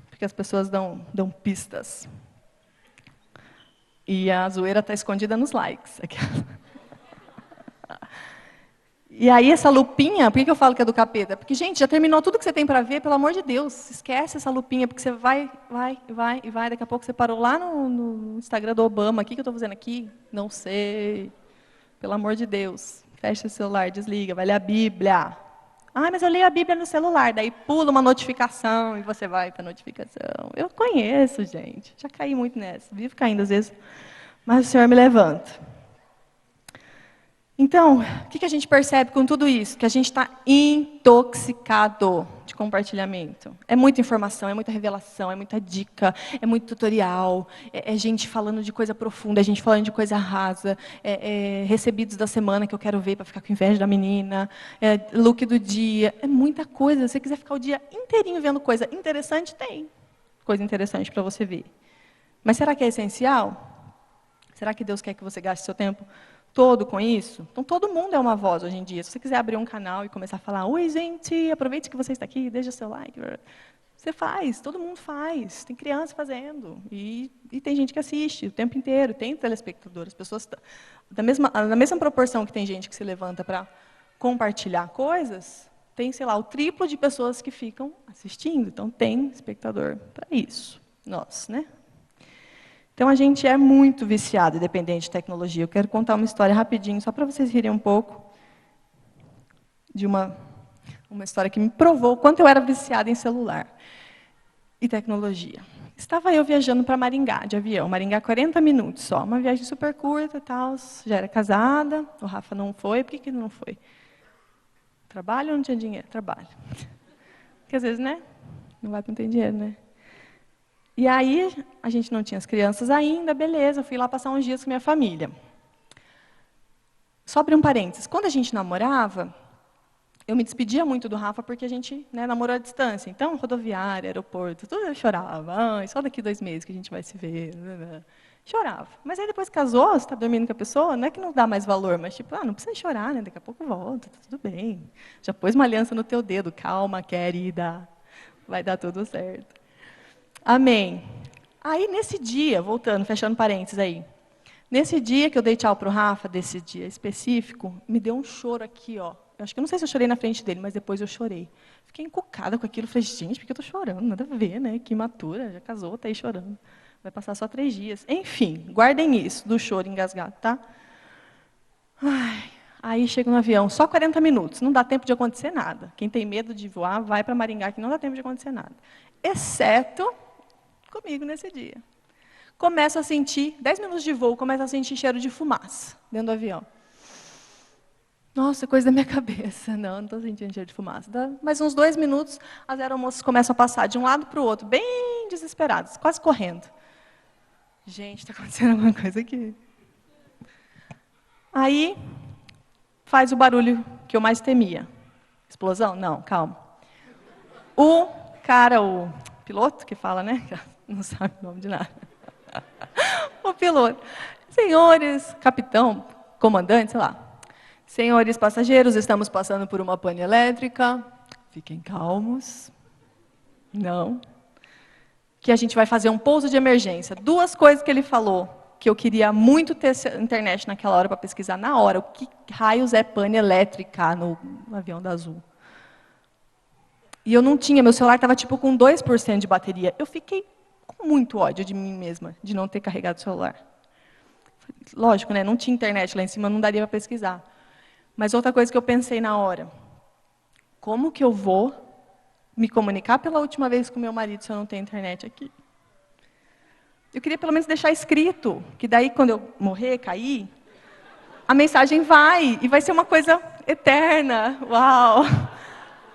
Porque as pessoas dão pistas. E a zoeira está escondida nos likes. E aí, essa lupinha, por que eu falo que é do capeta? Porque, gente, já terminou tudo que você tem para ver, pelo amor de Deus. Esquece essa lupinha, porque você vai. Daqui a pouco você parou lá no Instagram do Obama. O que eu estou fazendo aqui? Não sei. Pelo amor de Deus. Fecha o celular, desliga, vai ler a Bíblia. Mas eu leio a Bíblia no celular. Daí pula uma notificação e você vai para a notificação. Eu conheço, gente. Já caí muito nessa. Vivo caindo às vezes. Mas o Senhor me levanta. Então, o que a gente percebe com tudo isso? Que a gente está intoxicado de compartilhamento. É muita informação, é muita revelação, é muita dica, é muito tutorial, é gente falando de coisa profunda, é gente falando de coisa rasa, recebidos da semana que eu quero ver para ficar com inveja da menina, look do dia, é muita coisa. Se você quiser ficar o dia inteirinho vendo coisa interessante, tem. coisa interessante para você ver. Mas será que é essencial? Será que Deus quer que você gaste seu tempo todo com isso? Então, todo mundo é uma voz hoje em dia. Se você quiser abrir um canal e começar a falar, oi, gente, aproveite que você está aqui, deixa seu like. Você faz, todo mundo faz. Tem criança fazendo. E tem gente que assiste o tempo inteiro, tem telespectadores. As pessoas, na mesma proporção que tem gente que se levanta para compartilhar coisas, tem, sei lá, o triplo de pessoas que ficam assistindo. Então, tem espectador para isso. Nós, né? Então, a gente é muito viciado e dependente de tecnologia. Eu quero contar uma história rapidinho, só para vocês rirem um pouco, de uma história que me provou o quanto eu era viciada em celular e tecnologia. Estava eu viajando para Maringá, de avião. Maringá, 40 minutos só. Uma viagem super curta e tal. Já era casada, o Rafa não foi. Por que ele não foi? Trabalho ou não tinha dinheiro? Trabalho. Porque às vezes, né? Não vai porque não tem dinheiro, né? E aí, a gente não tinha as crianças ainda, beleza, fui lá passar uns dias com minha família. Só abrir um parênteses. Quando a gente namorava, eu me despedia muito do Rafa porque a gente, né, namorou à distância. Então, rodoviária, aeroporto, tudo eu chorava. Só daqui 2 meses que a gente vai se ver. Chorava. Mas aí depois casou, você está dormindo com a pessoa, não é que não dá mais valor, mas tipo, não precisa chorar, né? Daqui a pouco volta, tá tudo bem. Já pôs uma aliança no teu dedo, calma, querida, vai dar tudo certo. Amém. Aí, nesse dia, voltando, fechando parênteses aí, nesse dia que eu dei tchau para o Rafa, desse dia específico, me deu um choro aqui, ó. Eu acho que eu não sei se eu chorei na frente dele, mas depois eu chorei. Fiquei encucada com aquilo, falei, gente, por que eu estou chorando? Nada a ver, né? Que imatura, já casou, está aí chorando. Vai passar só 3 dias. Enfim, guardem isso, do choro engasgado, tá? Ai, aí chego no avião, só 40 minutos, não dá tempo de acontecer nada. Quem tem medo de voar, vai para Maringá, que não dá tempo de acontecer nada. Exceto comigo nesse dia. Começo a sentir, 10 minutos de voo, começo a sentir cheiro de fumaça dentro do avião. Nossa, coisa da minha cabeça. Não estou sentindo cheiro de fumaça. Dá mais uns 2 minutos, as aeromoças começam a passar de um lado para o outro, bem desesperadas, quase correndo. Gente, está acontecendo alguma coisa aqui. Aí, faz o barulho que eu mais temia. Explosão? Não, calma. O cara, o piloto que fala, né? Não sabe o nome de nada. O piloto. Senhores, capitão, comandante, sei lá. Senhores passageiros, estamos passando por uma pane elétrica. Fiquem calmos. Não. Que a gente vai fazer um pouso de emergência. 2 coisas que ele falou, que eu queria muito ter internet naquela hora para pesquisar na hora. O que raios é pane elétrica no avião da Azul? E eu não tinha, meu celular estava tipo com 2% de bateria. Eu fiquei com muito ódio de mim mesma, de não ter carregado o celular. Lógico, né? Não tinha internet lá em cima, não daria para pesquisar. Mas outra coisa que eu pensei na hora, como que eu vou me comunicar pela última vez com meu marido se eu não tenho internet aqui? Eu queria pelo menos deixar escrito, que daí quando eu morrer, cair, a mensagem vai, e vai ser uma coisa eterna. Uau!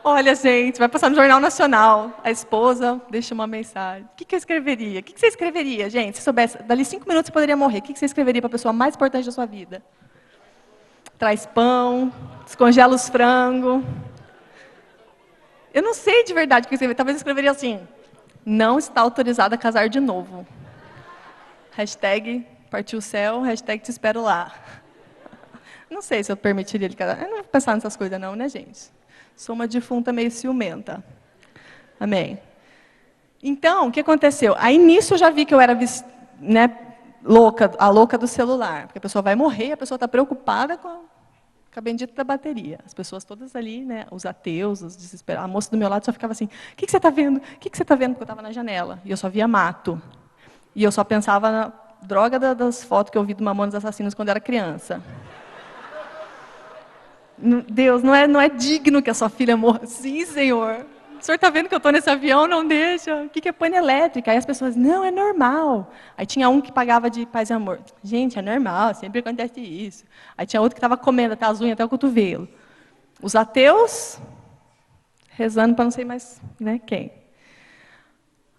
Olha, gente, vai passar no Jornal Nacional. A esposa deixa uma mensagem. O que eu escreveria? O que você escreveria, gente? Se soubesse, dali 5 minutos você poderia morrer. O que você escreveria para a pessoa mais importante da sua vida? Traz pão, descongela os frangos. Eu não sei de verdade o que escrever. Talvez eu escreveria assim, não está autorizado a casar de novo. Hashtag partiu o céu, hashtag te espero lá. Não sei se eu permitiria ele casar. Eu não vou pensar nessas coisas não, né, gente? Sou uma defunta meio ciumenta. Amém. Então, o que aconteceu? Aí, nisso, eu já vi que eu era, né, a louca do celular. Porque a pessoa vai morrer, a pessoa está preocupada com a bendita da bateria. As pessoas todas ali, né, os ateus, os desesperados. A moça do meu lado só ficava assim, o que você está vendo? O que você está vendo? Porque eu estava na janela. E eu só via mato. E eu só pensava na droga das fotos que eu vi do Mamonas Assassinos quando eu era criança. Deus, não é digno que a sua filha morra. Sim, Senhor. O senhor está vendo que eu estou nesse avião? Não deixa. O que é pane elétrica? Aí as pessoas, não, é normal. Aí tinha um que pagava de paz e amor. Gente, é normal, sempre acontece isso. Aí tinha outro que estava comendo até as unhas, até o cotovelo. Os ateus, rezando para não sei mais, né, quem.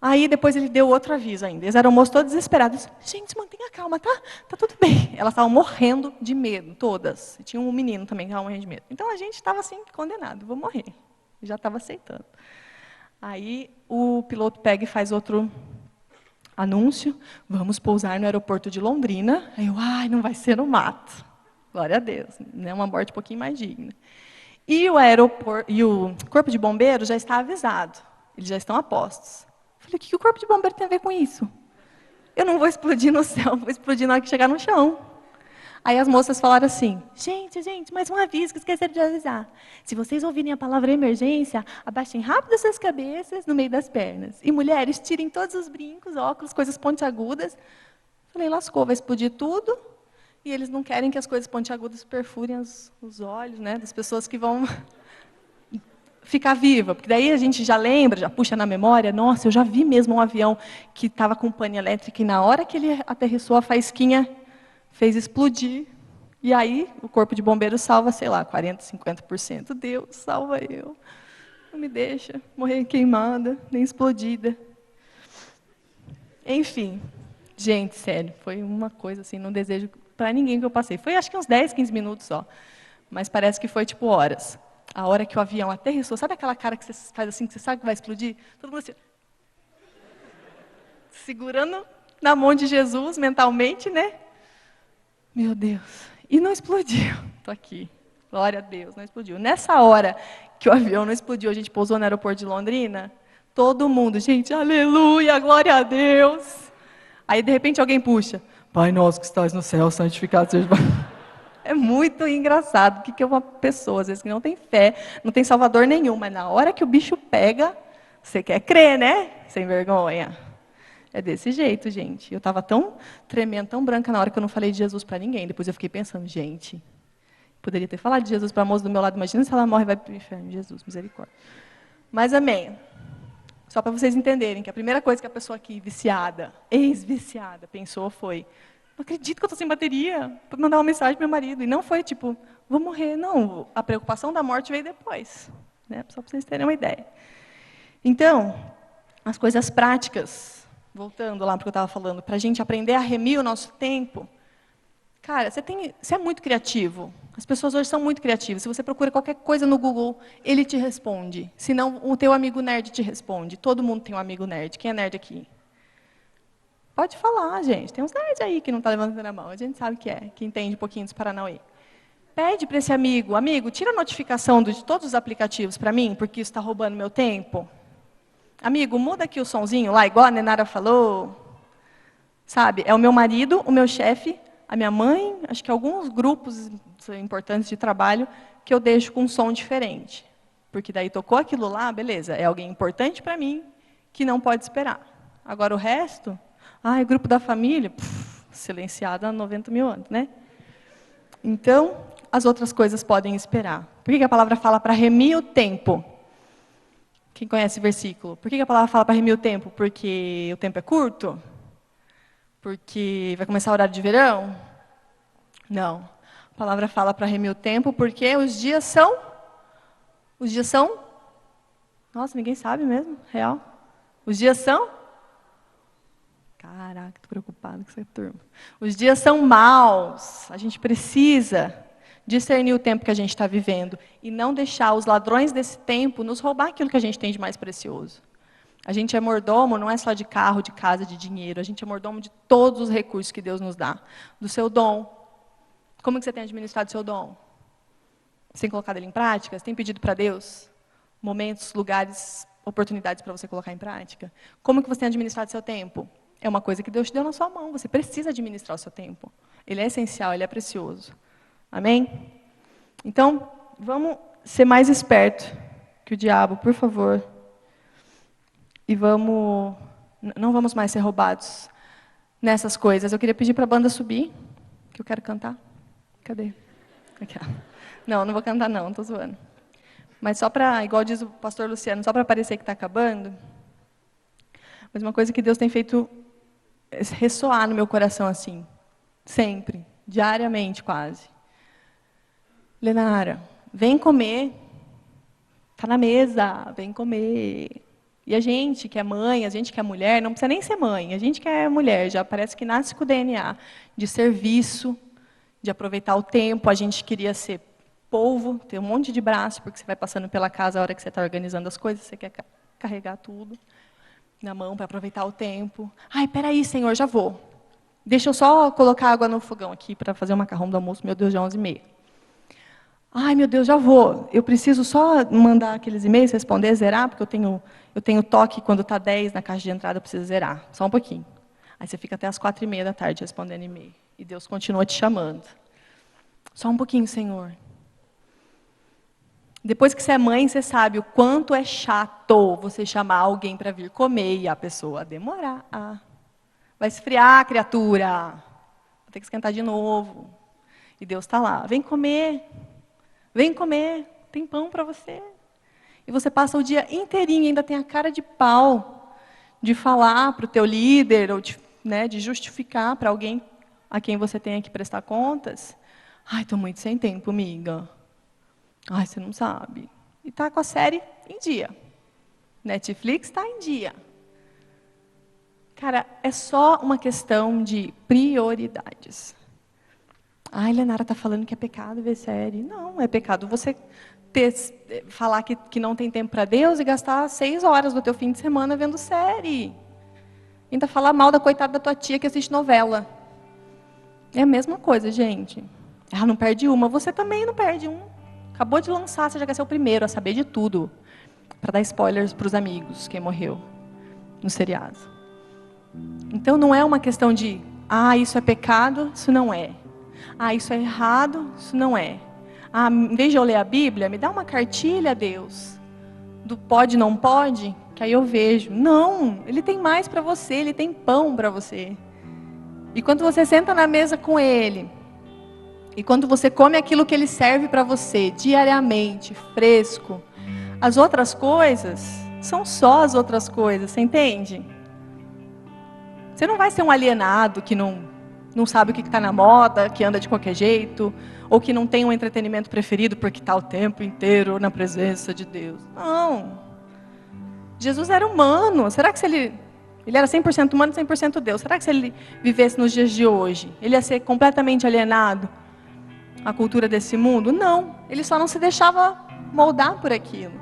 Aí depois ele deu outro aviso ainda. Eles eram moços todos desesperados. Gente, mantenha calma, tá? Tá tudo bem. Elas estavam morrendo de medo, todas. E tinha um menino também que estava morrendo de medo. Então a gente estava assim, condenado, vou morrer. Já estava aceitando. Aí o piloto pega e faz outro Anúncio, vamos pousar no aeroporto de Londrina. Aí eu, ai, não vai ser no mato. Glória a Deus, né? Uma morte um pouquinho mais digna. E o aeroporto, e o corpo de bombeiros já está avisado. Eles já estão a postos. Falei, o que o corpo de bombeiro tem a ver com isso? Eu não vou explodir no céu, vou explodir na hora que chegar no chão. Aí as moças falaram assim, gente, mais um aviso que esqueceram de avisar. Se vocês ouvirem a palavra emergência, abaixem rápido as suas cabeças no meio das pernas. E mulheres, tirem todos os brincos, óculos, coisas pontiagudas. Falei, lascou, vai explodir tudo. E eles não querem que as coisas pontiagudas perfurem os olhos, né, das pessoas que vão ficar viva. Porque daí a gente já lembra, já puxa na memória, nossa, eu já vi mesmo um avião que estava com pane elétrica e na hora que ele aterrissou, a faísquinha fez explodir. E aí o corpo de bombeiros salva, sei lá, 40%, 50%. Deus, salva eu. Não me deixa morrer queimada, nem explodida. Enfim, gente, sério, foi uma coisa assim, não desejo para ninguém que eu passei. Foi acho que uns 10, 15 minutos só. Mas parece que foi tipo horas. A hora que o avião aterrissou, sabe aquela cara que você faz assim, que você sabe que vai explodir? Todo mundo assim, segurando na mão de Jesus mentalmente, né? Meu Deus. E não explodiu. Estou aqui. Glória a Deus, não explodiu. Nessa hora que o avião não explodiu, a gente pousou no aeroporto de Londrina, todo mundo, gente, aleluia, glória a Deus. Aí, de repente, alguém puxa, Pai nosso que estás no céu, santificado seja... É muito engraçado. O que é uma pessoa, às vezes, que não tem fé, não tem salvador nenhum, mas na hora que o bicho pega, você quer crer, né? Sem vergonha. É desse jeito, gente. Eu estava tão tremendo, tão branca na hora que eu não falei de Jesus para ninguém. Depois eu fiquei pensando, gente, poderia ter falado de Jesus para a moça do meu lado. Imagina se ela morre e vai para o inferno. Jesus, misericórdia. Mas amém. Só para vocês entenderem que a primeira coisa que a pessoa aqui, viciada, ex-viciada, pensou foi, não acredito que eu estou sem bateria para mandar uma mensagem para meu marido. E não foi tipo, vou morrer. Não, a preocupação da morte veio depois. Né? Só para vocês terem uma ideia. Então, as coisas práticas, voltando lá para o que eu estava falando, para a gente aprender a remir o nosso tempo. Cara, você é muito criativo. As pessoas hoje são muito criativas. Se você procura qualquer coisa no Google, ele te responde. Se não, o teu amigo nerd te responde. Todo mundo tem um amigo nerd. Quem é nerd aqui? Pode falar, gente. Tem uns nerds aí que não está levantando a mão. A gente sabe que é, que entende um pouquinho dos Paranauê. Pede para esse amigo, tira a notificação de todos os aplicativos para mim, porque isso está roubando meu tempo. Amigo, muda aqui o sonzinho lá, igual a Nenara falou. Sabe, é o meu marido, o meu chefe, a minha mãe, acho que alguns grupos importantes de trabalho que eu deixo com um som diferente. Porque daí tocou aquilo lá, beleza, é alguém importante para mim que não pode esperar. Agora o resto, grupo da família, silenciado há 90 mil anos, né? Então, as outras coisas podem esperar. Por que a palavra fala para remir o tempo? Quem conhece o versículo? Por que a palavra fala para remir o tempo? Porque o tempo é curto? Porque vai começar o horário de verão? Não. A palavra fala para remir o tempo porque os dias são... Os dias são... Nossa, ninguém sabe mesmo, real. Os dias são... Caraca, estou preocupada com essa turma. Os dias são maus. A gente precisa discernir o tempo que a gente está vivendo e não deixar os ladrões desse tempo nos roubar aquilo que a gente tem de mais precioso. A gente é mordomo, não é só de carro, de casa, de dinheiro. A gente é mordomo de todos os recursos que Deus nos dá. Do seu dom. Como que você tem administrado o seu dom? Você tem colocado ele em prática? Você tem pedido para Deus momentos, lugares, oportunidades para você colocar em prática? Como que você tem administrado o seu tempo? É uma coisa que Deus te deu na sua mão. Você precisa administrar o seu tempo. Ele é essencial, ele é precioso. Amém? Então, vamos ser mais esperto que o diabo, por favor. E não vamos mais ser roubados nessas coisas. Eu queria pedir para a banda subir, que eu quero cantar. Cadê? Aqui, ó. Não vou cantar não, estou zoando. Mas só para, igual diz o pastor Luciano, só para parecer que está acabando. Mas uma coisa que Deus tem feito ressoar no meu coração assim, sempre, diariamente quase. Lenara, vem comer. Está na mesa, vem comer. E a gente que é mãe, a gente que é mulher, não precisa nem ser mãe, a gente que é mulher, já parece que nasce com o DNA de serviço, de aproveitar o tempo. A gente queria ser polvo, ter um monte de braço, porque você vai passando pela casa a hora que você está organizando as coisas, você quer carregar tudo. na mão para aproveitar o tempo. Ai, peraí, Senhor, já vou. Deixa eu só colocar água no fogão aqui para fazer o macarrão do almoço. Meu Deus, já é 11h30. Ai, meu Deus, já vou. Eu preciso só mandar aqueles e-mails, responder, zerar, porque eu tenho toque quando está 10 na caixa de entrada, eu preciso zerar. Só um pouquinho. Aí você fica até as 4h30 da tarde respondendo e-mail. E Deus continua te chamando. Só um pouquinho, Senhor. Depois que você é mãe, você sabe o quanto é chato você chamar alguém para vir comer e a pessoa demorar. Vai esfriar, criatura. Vou ter que esquentar de novo. E Deus está lá. Vem comer. Vem comer. Tem pão para você. E você passa o dia inteirinho, ainda tem a cara de pau de falar para o teu líder, ou de justificar para alguém a quem você tenha que prestar contas. Ai, estou muito sem tempo, amiga. Ai, você não sabe. E está com a série em dia. Netflix está em dia. Cara, é só uma questão de prioridades. Ai, Lenara está falando que é pecado ver série. Não, é pecado você falar que não tem tempo para Deus e gastar 6 horas do teu fim de semana vendo série. Ainda falar mal da coitada da tua tia que assiste novela. É a mesma coisa, gente. Ela não perde uma, você também não perde um. Acabou de lançar, você já quer ser o primeiro a saber de tudo. Para dar spoilers para os amigos, quem morreu no seriado. Então não é uma questão de, isso é pecado, isso não é. Isso é errado, isso não é. Em vez de eu ler a Bíblia, me dá uma cartilha, Deus, do pode, não pode, que aí eu vejo. Não, Ele tem mais para você, Ele tem pão para você. E quando você senta na mesa com Ele, e quando você come aquilo que Ele serve para você, diariamente, fresco, as outras coisas são só as outras coisas, você entende? Você não vai ser um alienado que não sabe o que está na moda, que anda de qualquer jeito, ou que não tem um entretenimento preferido porque está o tempo inteiro na presença de Deus. Não. Jesus era humano. Será que se ele era 100% humano e 100% Deus? Será que se ele vivesse nos dias de hoje, ele ia ser completamente alienado à cultura desse mundo? Não. Ele só não se deixava moldar por aquilo.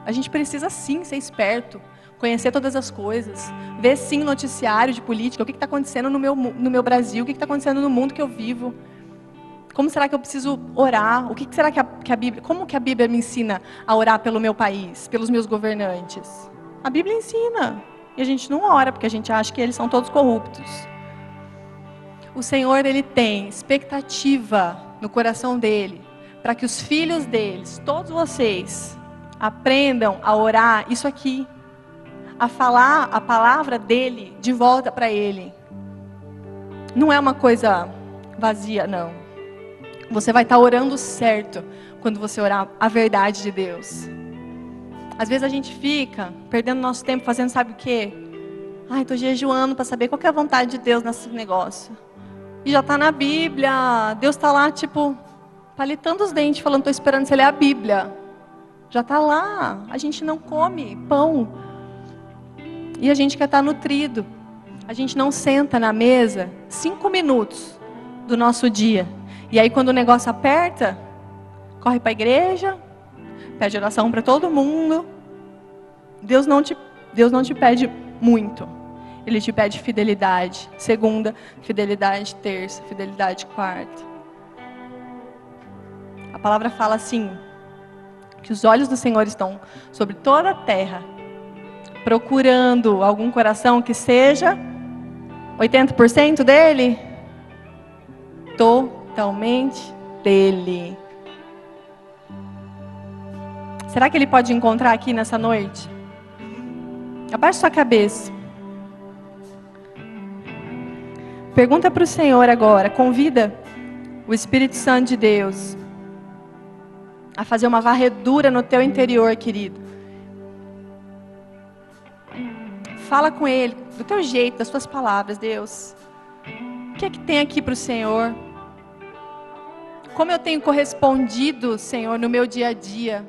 A gente precisa sim ser esperto, conhecer todas as coisas, ver sim noticiário de política, o que está acontecendo no meu Brasil, o que está acontecendo no mundo que eu vivo. Como será que eu preciso orar? O que será que a Bíblia, como que a Bíblia me ensina a orar pelo meu país, pelos meus governantes? A Bíblia ensina. E a gente não ora, porque a gente acha que eles são todos corruptos. O Senhor, Ele tem expectativa no coração dEle, para que os filhos deles, todos vocês, aprendam a orar isso aqui, a falar a palavra dEle de volta para Ele. Não é uma coisa vazia, não. Você vai estar orando certo quando você orar a verdade de Deus. Às vezes a gente fica perdendo nosso tempo fazendo sabe o quê? Estou jejuando para saber qual que é a vontade de Deus nesse negócio. E já está na Bíblia. Deus está lá, palitando os dentes, falando, estou esperando você ler a Bíblia. Já está lá. A gente não come pão. E a gente quer estar nutrido. A gente não senta na mesa 5 minutos do nosso dia. E aí quando o negócio aperta, corre para a igreja, pede oração para todo mundo. Deus não te pede muito. Ele te pede fidelidade. Segunda, fidelidade terça, fidelidade quarta. A palavra fala assim, que os olhos do Senhor estão sobre toda a terra, procurando algum coração que seja 80% dele, totalmente dele. Será que ele pode encontrar aqui nessa noite? Abaixe sua cabeça. Pergunta para o Senhor agora, convida o Espírito Santo de Deus a fazer uma varredura no teu interior, querido. Fala com Ele, do teu jeito, das tuas palavras, Deus. O que é que tem aqui para o Senhor? Como eu tenho correspondido, Senhor, no meu dia a dia?